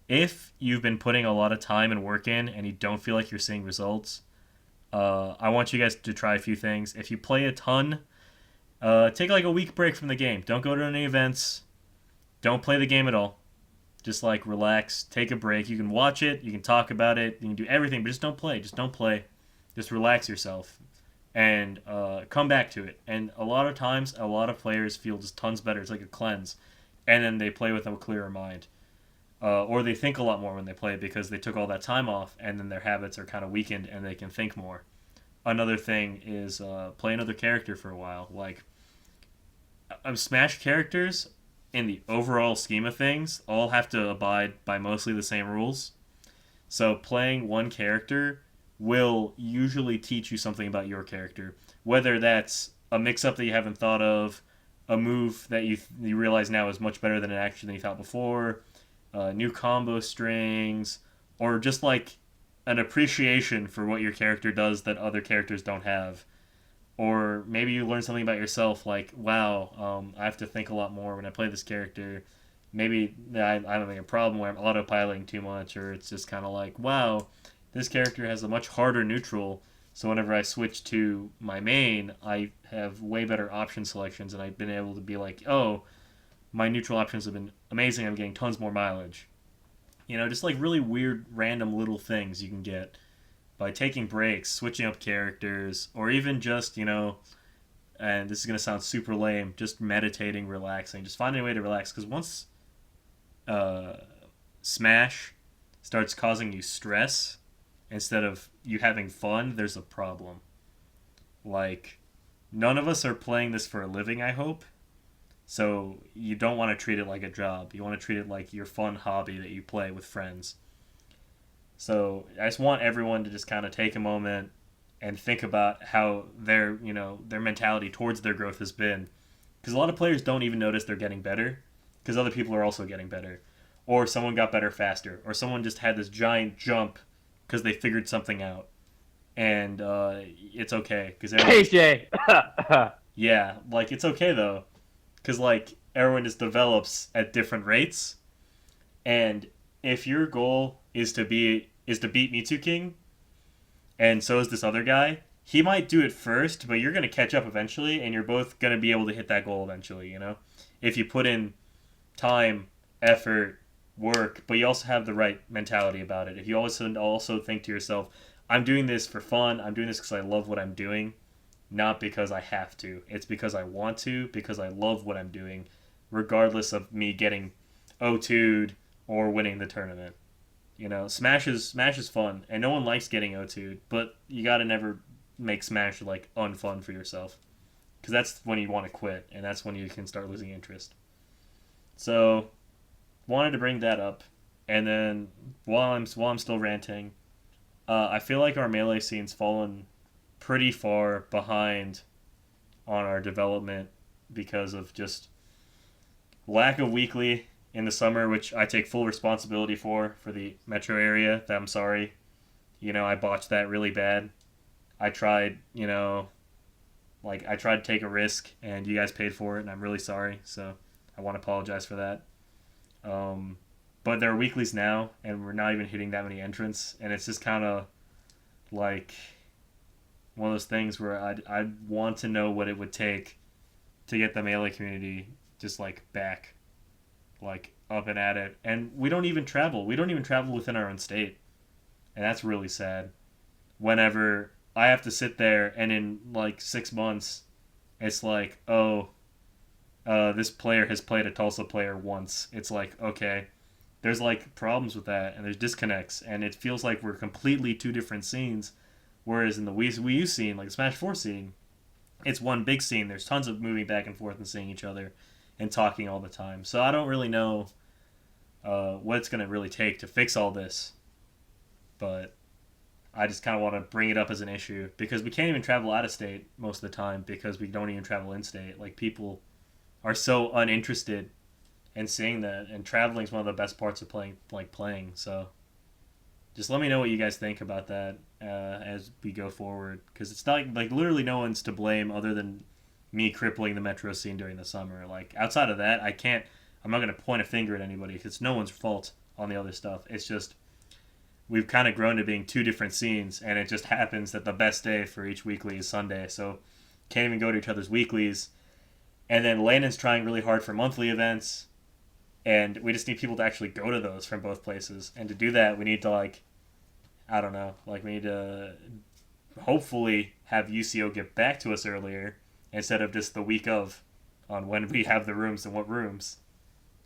If you've been putting a lot of time and work in and you don't feel like you're seeing results, I want you guys to try a few things. If you play a ton, take like a week break from the game. Don't go to any events. Don't play the game at all. Just like relax, take a break. You can watch it, you can talk about it, you can do everything, but just don't play. Just don't play. Just relax yourself and come back to it. And a lot of times, a lot of players feel just tons better. It's like a cleanse. And then they play with a clearer mind. Or they think a lot more when they play because they took all that time off, and then their habits are kind of weakened and they can think more. Another thing is play another character for a while. Like, Smash characters, in the overall scheme of things, all have to abide by mostly the same rules. So playing one character will usually teach you something about your character. Whether that's a mix-up that you haven't thought of, a move that you realize now is much better than an action than you thought before, new combo strings, or just like an appreciation for what your character does that other characters don't have. Or maybe you learn something about yourself, like, wow, I have to think a lot more when I play this character. Maybe I'm having a problem where I'm autopiloting too much, or it's just kind of like, wow, this character has a much harder neutral, so whenever I switch to my main, I have way better option selections, and I've been able to be like, oh, my neutral options have been amazing, I'm getting tons more mileage. Just like really weird, random little things you can get by taking breaks, switching up characters, or even just, and this is gonna sound super lame, just meditating, relaxing, just finding a way to relax. Because once uh, Smash starts causing you stress instead of you having fun, there's a problem. Like, none of us are playing this for a living, I hope. So you don't want to treat it like a job. You want to treat it like your fun hobby that you play with friends. So I just want everyone to just kind of take a moment and think about how their mentality towards their growth has been. Because a lot of players don't even notice they're getting better because other people are also getting better. Or someone got better faster. Or someone just had this giant jump because they figured something out. And it's okay. Because KJ. yeah, like, it's okay though. Because, like, everyone just develops at different rates. And if your goal is to beat Mitsu King, and so is this other guy, he might do it first, but you're going to catch up eventually, and you're both going to be able to hit that goal eventually, you know? If you put in time, effort, work, but you also have the right mentality about it. If you also think to yourself, I'm doing this for fun, I'm doing this because I love what I'm doing, not because I have to. It's because I want to, because I love what I'm doing, regardless of me getting O2'd or winning the tournament. You know, Smash is fun, and no one likes getting O2'd, but you gotta never make Smash, like, unfun for yourself. Because that's when you want to quit, and that's when you can start losing interest. So, wanted to bring that up. And then, while I'm still ranting, I feel like our Melee scene's fallen pretty far behind on our development because of just lack of weekly in the summer, which I take full responsibility for the metro area. I'm sorry. You know, I botched that really bad. I tried, I tried to take a risk, and you guys paid for it, and I'm really sorry. So I want to apologize for that. But there are weeklies now, and we're not even hitting that many entrants, and it's just kind of like one of those things where I'd want to know what it would take to get the Melee community just, like, back, like, up and at it. And we don't even travel. We don't even travel within our own state. And that's really sad. Whenever I have to sit there and in, like, 6 months, it's like, this player has played a Tulsa player once. It's like, okay, there's, like, problems with that, and there's disconnects, and it feels like we're completely two different scenes. Whereas in the Wii U scene, like the Smash 4 scene, it's one big scene. There's tons of moving back and forth and seeing each other and talking all the time. So I don't really know what it's going to really take to fix all this. But I just kind of want to bring it up as an issue because we can't even travel out of state most of the time because we don't even travel in state. Like, people are so uninterested in seeing that, and traveling is one of the best parts of playing. So just let me know what you guys think about that as we go forward, because it's not like literally no one's to blame other than me crippling the metro scene during the summer. Like, outside of that, I'm not going to point a finger at anybody because it's no one's fault on the other stuff. It's just we've kind of grown to being two different scenes, and it just happens that the best day for each weekly is Sunday, so can't even go to each other's weeklies. And then Landon's trying really hard for monthly events, and we just need people to actually go to those from both places. And to do that, we need to, we need to hopefully have UCO get back to us earlier instead of just the week of on when we have the rooms and what rooms.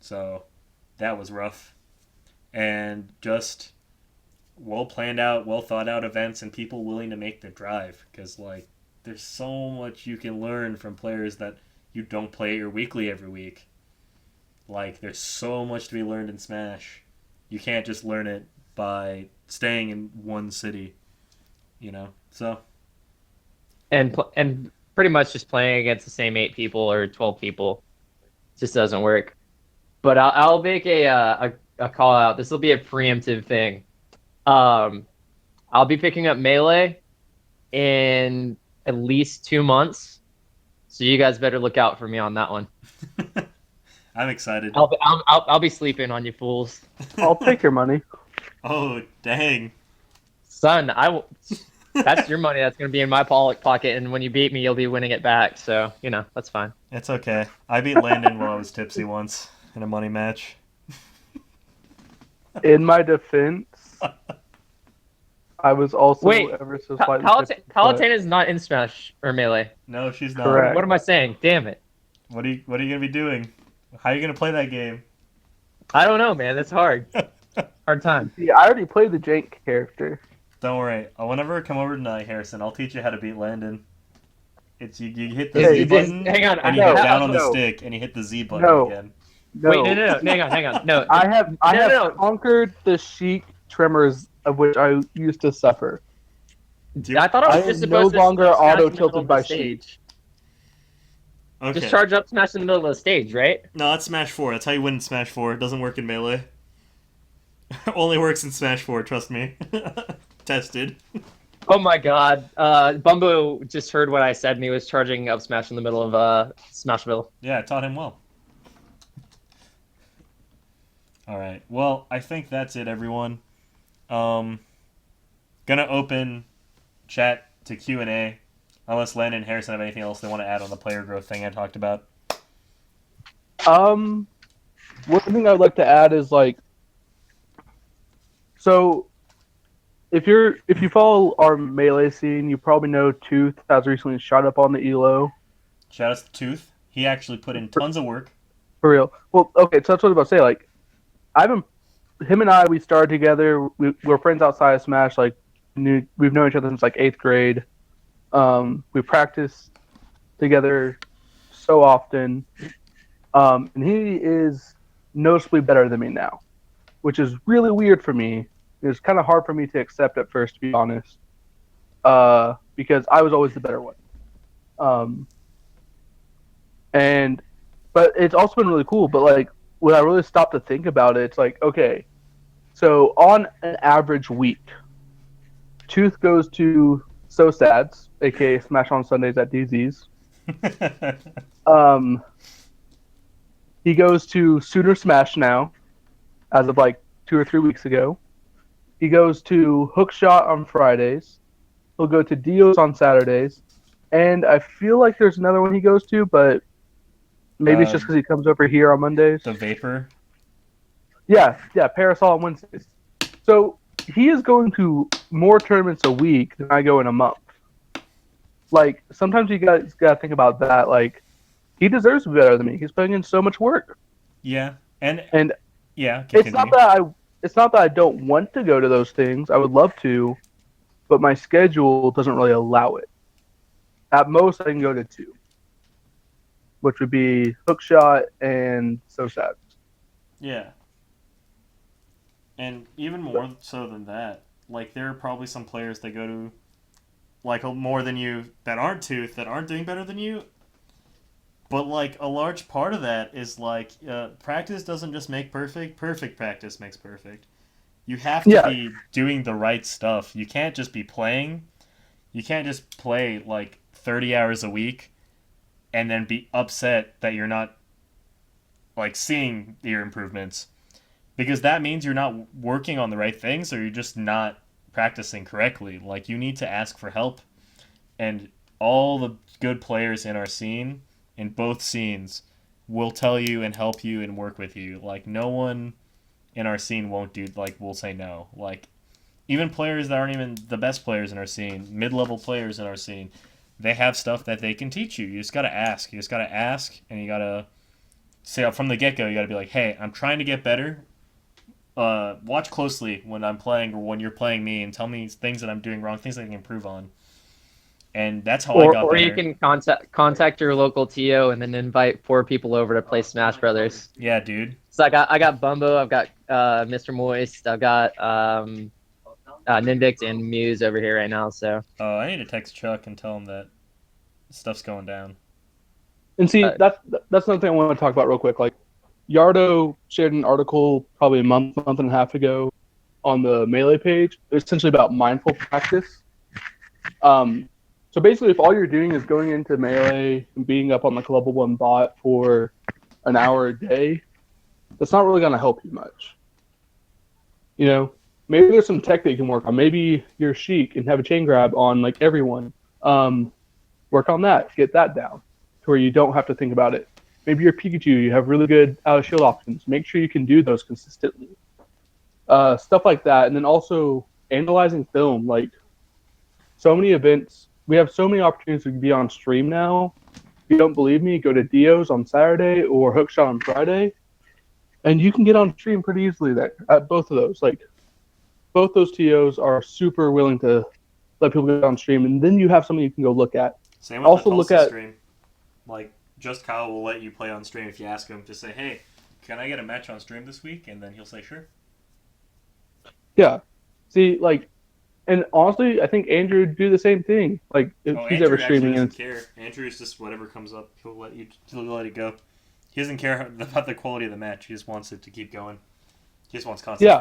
So that was rough. And just well planned out, well thought out events and people willing to make the drive, because, like, there's so much you can learn from players that you don't play your weekly every week. Like, there's so much to be learned in Smash. You can't just learn it by staying in one city, So and pretty much just playing against the same 8 people or 12 people just doesn't work. But I'll make a call out. This will be a preemptive thing. I'll be picking up Melee in at least 2 months, so you guys better look out for me on that one. I'm excited. I'll be sleeping on you fools. I'll take your money. Oh, dang. Son, that's your money that's going to be in my pocket, and when you beat me, you'll be winning it back, so, that's fine. It's okay. I beat Landon while I was tipsy once in a money match. In my defense, I was also Wait, ever so slightly. Palutena is not in Smash or Melee. No, she's not. Correct. What am I saying? Damn it. What are you gonna be doing? How are you gonna play that game? I don't know, man. That's hard. Hard time. Yeah, I already played the Jank character. Don't worry. Whenever I come over tonight, Harrison, I'll teach you how to beat Landon. It's you hit the Hey, Z it button hang on, and you I hit know, down on the no. stick and you hit the Z button No. again. No. Wait, no. Hang on. No. I have No. conquered the Sheik tremors of which I used to suffer. I thought I was I just am no supposed to longer smash in the middle auto-tilted of the by stage. Okay. Just charge up, smash in the middle of the stage, right? No, that's Smash 4. That's how you win in Smash 4. It doesn't work in Melee. Only works in Smash 4, trust me. Tested. Oh my god. Bumbo just heard what I said and he was charging up smash in the middle of Smashville. Yeah, I taught him well. Alright, well, I think that's it, everyone. Gonna open chat to Q&A, unless Landon and Harrison have anything else they want to add on the player growth thing I talked about. One thing I'd like to add is like, so if you follow our Melee scene, you probably know Tooth has recently shot up on the ELO. Shout out to Tooth. He actually put in tons of work. For real. Well, okay, so that's what I was about to say. Like, him and I, we started together. We're friends outside of Smash. Like, we've known each other since like 8th grade. We practice together so often. And he is noticeably better than me now, which is really weird for me. It's kind of hard for me to accept at first, to be honest, because I was always the better one. But it's also been really cool. But like, when I really stopped to think about it, it's like, okay, so on an average week, Tooth goes to SoSads, aka Smash on Sundays at DZ's. He goes to Sooner Smash now, as of like 2 or 3 weeks ago. He goes to Hookshot on Fridays. He'll go to Dio's on Saturdays. And I feel like there's another one he goes to, but maybe it's just because he comes over here on Mondays. The Vapor. Yeah, Parasol on Wednesdays. So he is going to more tournaments a week than I go in a month. Like, sometimes you guys gotta think about that. Like, he deserves to be better than me. He's putting in so much work. Yeah, and yeah, It's not that I don't want to go to those things. I would love to, but my schedule doesn't really allow it. At most, I can go to 2, which would be Hookshot and SoSads. Yeah. And even more so than that, like, there are probably some players that go to, like, more than you that aren't Tooth, that aren't doing better than you. But, like, a large part of that is, like, practice doesn't just make perfect. Perfect practice makes perfect. You have to be doing the right stuff. You can't just be playing. You can't just play, like, 30 hours a week and then be upset that you're not, like, seeing your improvements. Because that means you're not working on the right things or you're just not practicing correctly. Like, you need to ask for help. And all the good players in our scene, in both scenes, will tell you and help you and work with you. Like, no one in our scene will say no. Like, even players that aren't even the best players in our scene, mid-level players in our scene, they have stuff that they can teach you. You just gotta ask. You just gotta ask, and you gotta say from the get-go, you gotta be like, hey, I'm trying to get better. Watch closely when I'm playing or when you're playing me and tell me things that I'm doing wrong, things that I can improve on. And that's how I got better. Or you can contact your local TO and then invite 4 people over to play Smash Brothers. Yeah, dude. So I got Bumbo, I've got Mr. Moist, I've got Ninvix and Muse over here right now. So I need to text Chuck and tell him that stuff's going down. And see, that's another thing I want to talk about real quick. Like, Yardo shared an article probably a month and a half ago on the Melee page, essentially about mindful practice. So basically, if all you're doing is going into Melee and being up on like level 1 bot for an hour a day, that's not really going to help you much. You know, maybe there's some tech that you can work on. Maybe you're Sheik and have a chain grab on like everyone. Work on that, get that down to where you don't have to think about it. Maybe you're Pikachu, you have really good out of shield options. Make sure you can do those consistently. Stuff like that. And then also analyzing film. Like, so many events. We have so many opportunities to be on stream now. If you don't believe me, go to Dio's on Saturday or Hookshot on Friday, and you can get on stream pretty easily there at both of those. Like, both those TOs are super willing to let people get on stream, and then you have something you can go look at. Same with Also the look Tulsa at- stream. Like, Just Kyle will let you play on stream if you ask him to say, hey, can I get a match on stream this week? And then he'll say, sure. Yeah. See, like, and honestly, I think Andrew would do the same thing. Like, if he's Andrew ever streaming, actually and doesn't care. Andrew's just whatever comes up, he'll let it go. He doesn't care about the quality of the match. He just wants it to keep going. He just wants constant Yeah.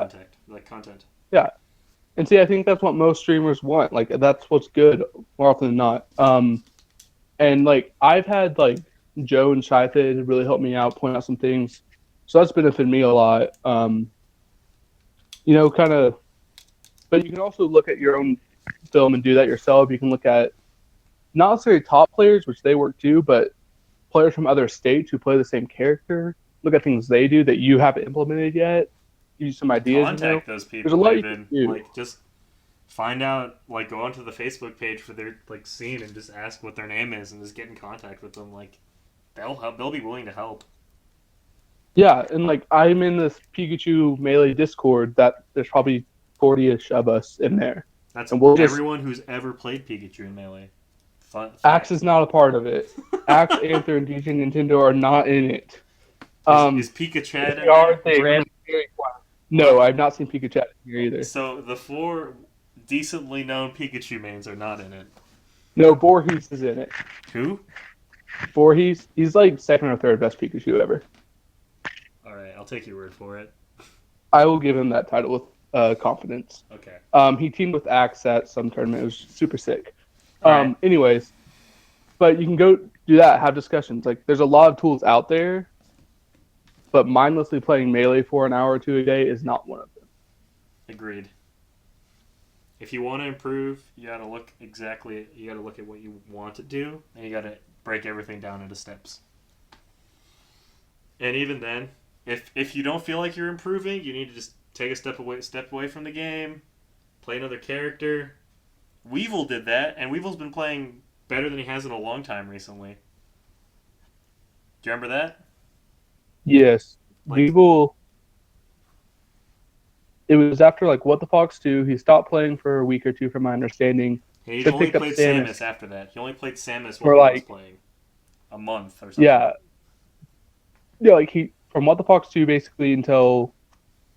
content. and see, I think that's what most streamers want. Like, that's what's good more often than not. And like, I've had like Joe and Shyfed really help me out, point out some things, so that's benefited me a lot. Kind of, but you can also look at your own film and do that yourself. You can look at not necessarily top players, which they work too, but players from other states who play the same character. Look at things they do that you haven't implemented yet. Give you some ideas. Contact those people. There's a lot you even. can do. Like, just find out, like, go onto the Facebook page for their like scene and just ask what their name is and just get in contact with them. Like, they'll help. They'll be willing to help. Yeah, and like, I'm in this Pikachu Melee Discord that there's probably 40-ish of us in there. That's And we'll just- everyone who's ever played Pikachu in Melee. Axe is not a part of it. Axe, Anther, and DJ Nintendo are not in it. Is Pikachu in They are, there? they Brand- very quiet. No, I've not seen Pikachu in here either. So the 4 decently known Pikachu mains are not in it. No, Voorhees is in it. Who? Voorhees, he's like second or third best Pikachu ever. All right, I'll take your word for it. I will give him that title with confidence. Okay. He teamed with Axe at some tournament. It was super sick. Alright. Anyways, but you can go do that, have discussions. Like, there's a lot of tools out there, but mindlessly playing Melee for an hour or two a day is not one of them. Agreed. If you want to improve, you gotta look at what you want to do, and you gotta break everything down into steps. And even then, if you don't feel like you're improving, you need to just take a step away from the game, play another character. Weevil did that, and Weevil's been playing better than he has in a long time recently. Do you remember that? Yes. Like- Weevil. It was after like What the Fox 2. He stopped playing for a week or two, from my understanding. He Just only picked up played Samus. Samus after that. He only played Samus For, while he was like- playing. A month or something. Yeah. Yeah, like he from What the Fox 2 basically until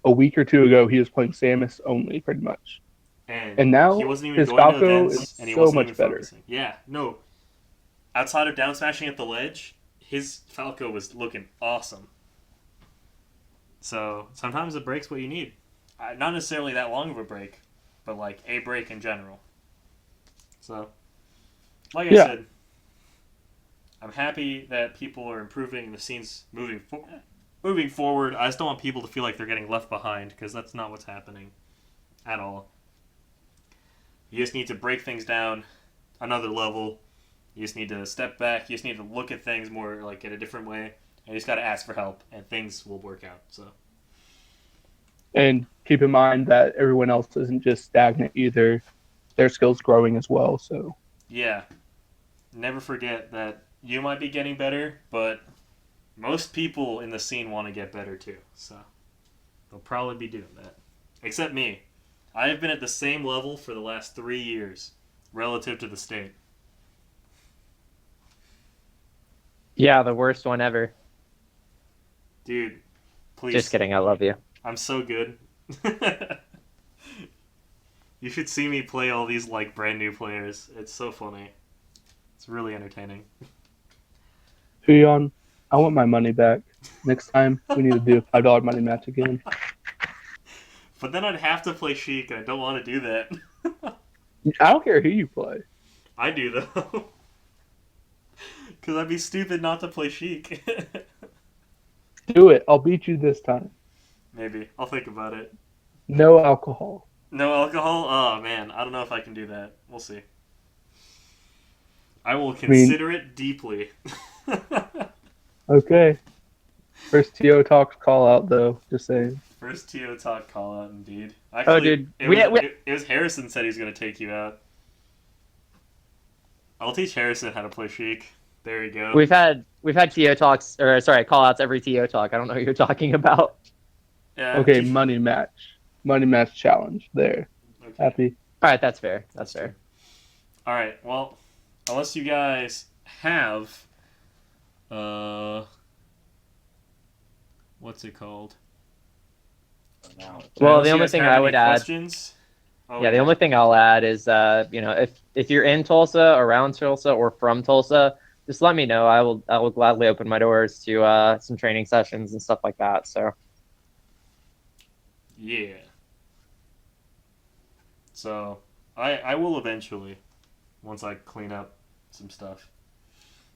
a week or two ago, he was playing Samus only, pretty much. And now he wasn't even his going to Falco events, is and he so wasn't much even better. focusing. Yeah, no. Outside of down smashing at the ledge, his Falco was looking awesome. So sometimes a break's what you need. Not necessarily that long of a break, but like a break in general. So, like I Yeah. said, I'm happy that people are improving, the scene's moving forward. I just don't want people to feel like they're getting left behind, because that's not what's happening at all. You just need to break things down another level. You just need to step back. You just need to look at things more like in a different way. And you just got to ask for help, and things will work out. So And keep in mind that everyone else isn't just stagnant either. Their skills growing as well. So yeah, never forget that you might be getting better, but most people in the scene want to get better too. So they'll probably be doing that. Except me. I have been at the same level for the last 3 years relative to the state. Yeah, the worst one ever. Dude, please. Just kidding. I love you. I'm so good. You should see me play all these like brand new players. It's so funny. It's really entertaining. Huyon, I want my money back. Next time we need to do a $5 money match again. But then I'd have to play Sheik, and I don't want to do that. I don't care who you play. I do though. Because I'd be stupid not to play Sheik. Do it. I'll beat you this time. Maybe. I'll think about it. No alcohol. No alcohol? Oh man, I don't know if I can do that. We'll see. I will consider it deeply. Okay. First TO talks call out though. Just saying. First TO Talk call out, indeed. Oh, Actually, dude. it was Harrison said he's going to take you out. I'll teach Harrison how to play Sheik. There you go. We've had TO talks, or sorry, call outs every TO talk. I don't know what you're talking about. Yeah, Okay, money match challenge. There, Okay. happy. All right, that's fair. That's fair. All right. Well, unless you guys have, what's it called? So now it's- Well, Unless the you only guys thing have I any would add. questions? Oh, Yeah, the only thing I'll add is, if you're in Tulsa, around Tulsa, or from Tulsa, just let me know. I will gladly open my doors to some training sessions and stuff like that. So Yeah. So I will eventually, once I clean up some stuff,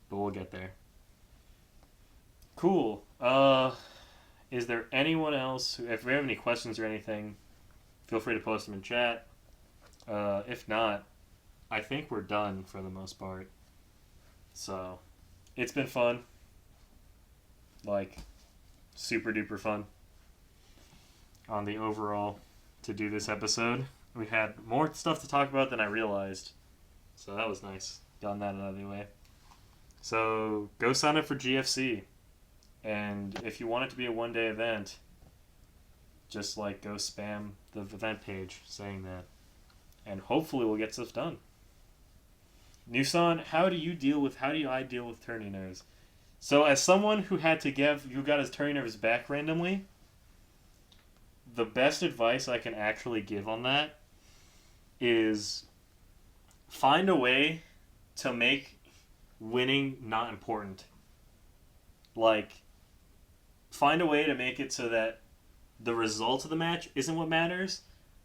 but we'll get there. Cool. Is there anyone else if we have any questions or anything, feel free to post them in chat. If not, I think we're done for the most part. So, it's been fun. Like, super duper fun. On the overall, to do this episode. We had more stuff to talk about than I realized. So that was nice. Done that another way. So, go sign up for GFC. And if you want it to be a one-day event, just like go spam the event page saying that. And hopefully we'll get stuff done. Nusan, how do I deal with turning nerves? So as someone who got his turning nerves back randomly, the best advice I can actually give on that is find a way to make winning not important. Like, find a way to make it so that the result of the match isn't what matters.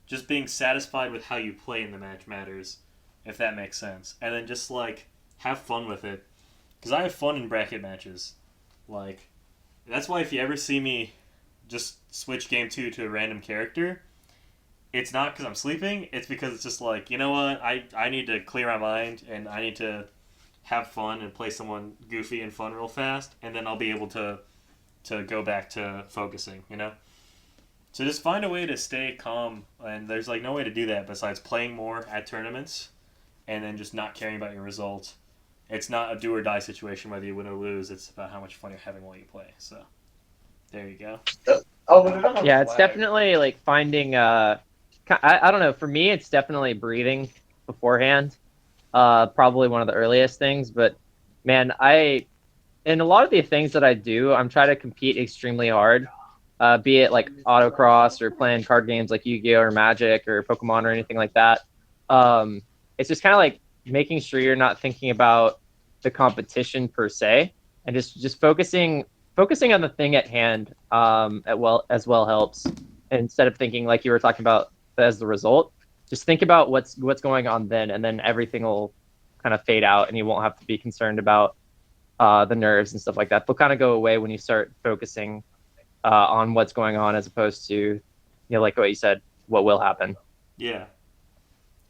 Just being satisfied with how you play in the match matters, if that makes sense. And then just, like, have fun with it. Because I have fun in bracket matches. Like, that's why if you ever see me just switch game 2 to a random character, it's not because I'm sleeping, it's because it's just like, you know what, I need to clear my mind, and I need to have fun and play someone goofy and fun real fast, and then I'll be able to go back to focusing, you know? So just find a way to stay calm, and there's like no way to do that besides playing more at tournaments, and then just not caring about your results. It's not a do or die situation whether you win or lose, it's about how much fun you're having while you play, so there you go. Oh, but it yeah, it's definitely like finding. I don't know. For me, it's definitely breathing beforehand. Probably one of the earliest things, but man, in a lot of the things that I do, I'm trying to compete extremely hard. Be it like autocross or playing card games like Yu-Gi-Oh or Magic or Pokemon or anything like that. It's just kind of like making sure you're not thinking about the competition per se, and just focusing on the thing at hand. As well helps. And instead of thinking like you were talking about as the result, just think about what's going on then, and then everything will kind of fade out, and you won't have to be concerned about the nerves and stuff like that. They'll kind of go away when you start focusing on what's going on, as opposed to, like what you said, what will happen. Yeah.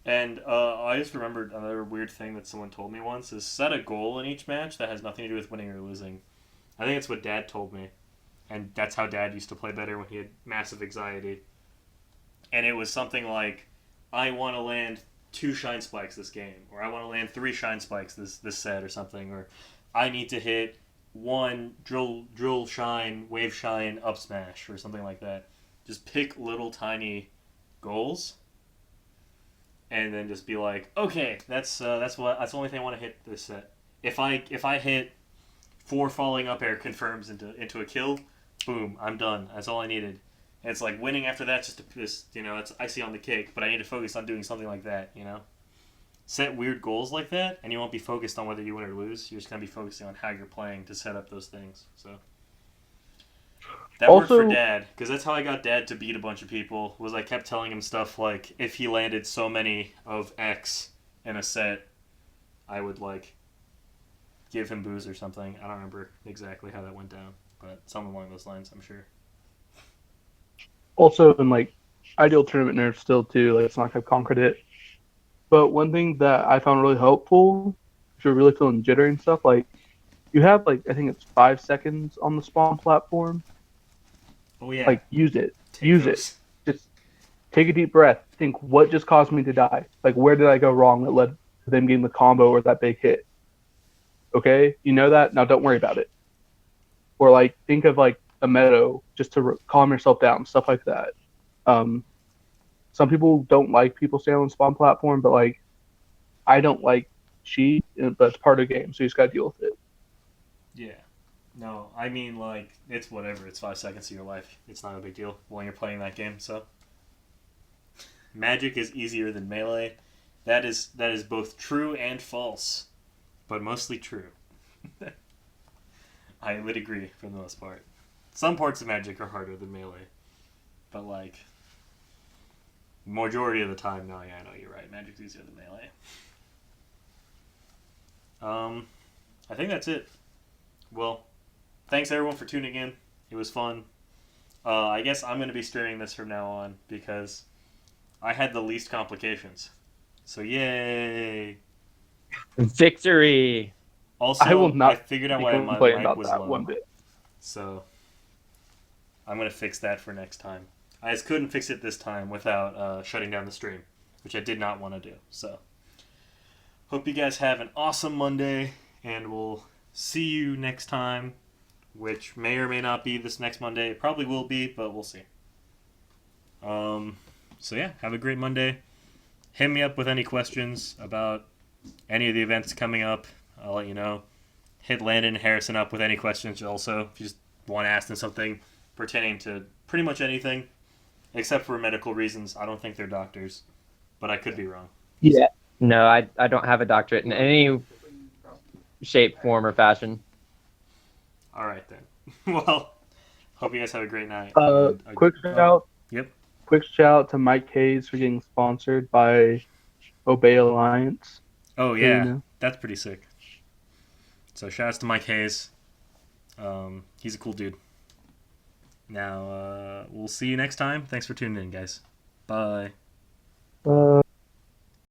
And I just remembered another weird thing that someone told me once is set a goal in each match that has nothing to do with winning or losing. I think it's what Dad told me. And that's how Dad used to play better when he had massive anxiety. And it was something like, I want to land 2 shine spikes this game, or I want to land 3 shine spikes this set or something, or I need to hit 1 drill shine, wave shine, up smash, or something like that. Just pick little tiny goals, and then just be like, okay, that's the only thing I want to hit this set. If I hit 4 falling up air confirms into a kill, boom, I'm done. That's all I needed. And it's like winning after that, just it's icing on the cake. But I need to focus on doing something like that, Set weird goals like that, and you won't be focused on whether you win or lose. You're just gonna be focusing on how you're playing to set up those things. So that worked for Dad, because that's how I got Dad to beat a bunch of people. Was I kept telling him stuff like, if he landed so many of X in a set, I would like give him booze or something. I don't remember exactly how that went down, but something along those lines, I'm sure. Also, in like ideal tournament nerves still too, like it's not like I've conquered it. But one thing that I found really helpful, if you're really feeling jittery and stuff, like you have like I think it's 5 seconds on the spawn platform. Oh yeah. Like use it. Use it. Just take a deep breath. Think, what just caused me to die? Like, where did I go wrong that led to them getting the combo or that big hit? Okay, you know that? Now don't worry about it. Or like, think of like a meadow just to calm yourself down, stuff like that. Some people don't like people staying on spawn platform, but like, I don't like cheat, but it's part of the game, so you just gotta deal with it. Yeah. No, I mean, like, it's whatever. It's 5 seconds of your life. It's not a big deal when you're playing that game, so. Magic is easier than Melee. That is both true and false, but mostly true. I would agree for the most part. Some parts of Magic are harder than Melee, but, like, majority of the time, no, yeah, I know you're right. Magic's easier than Melee. I think that's it. Well, thanks everyone for tuning in. It was fun. I guess I'm going to be streaming this from now on because I had the least complications. So yay! Victory! Also, I will not I figured out why my complain mic about was that low. one bit. So I'm going to fix that for next time. I just couldn't fix it this time without shutting down the stream, which I did not want to do. So hope you guys have an awesome Monday, and we'll see you next time, which may or may not be this next Monday. It probably will be, but we'll see. So yeah, have a great Monday. Hit me up with any questions about any of the events coming up. I'll let you know. Hit Landon and Harrison up with any questions also, if you just want to ask them something pertaining to pretty much anything, except for medical reasons. I don't think they're doctors, but I could be wrong. Yeah. No, I don't have a doctorate in any shape, form, or fashion. All right, then. Well, hope you guys have a great night. Quick shout. Yep. Quick shout out to Mike Hayes for getting sponsored by Obey Alliance. Oh, So, yeah. you know. That's pretty sick. So, shout outs to Mike Hayes. He's a cool dude. Now, we'll see you next time. Thanks for tuning in, guys. Bye.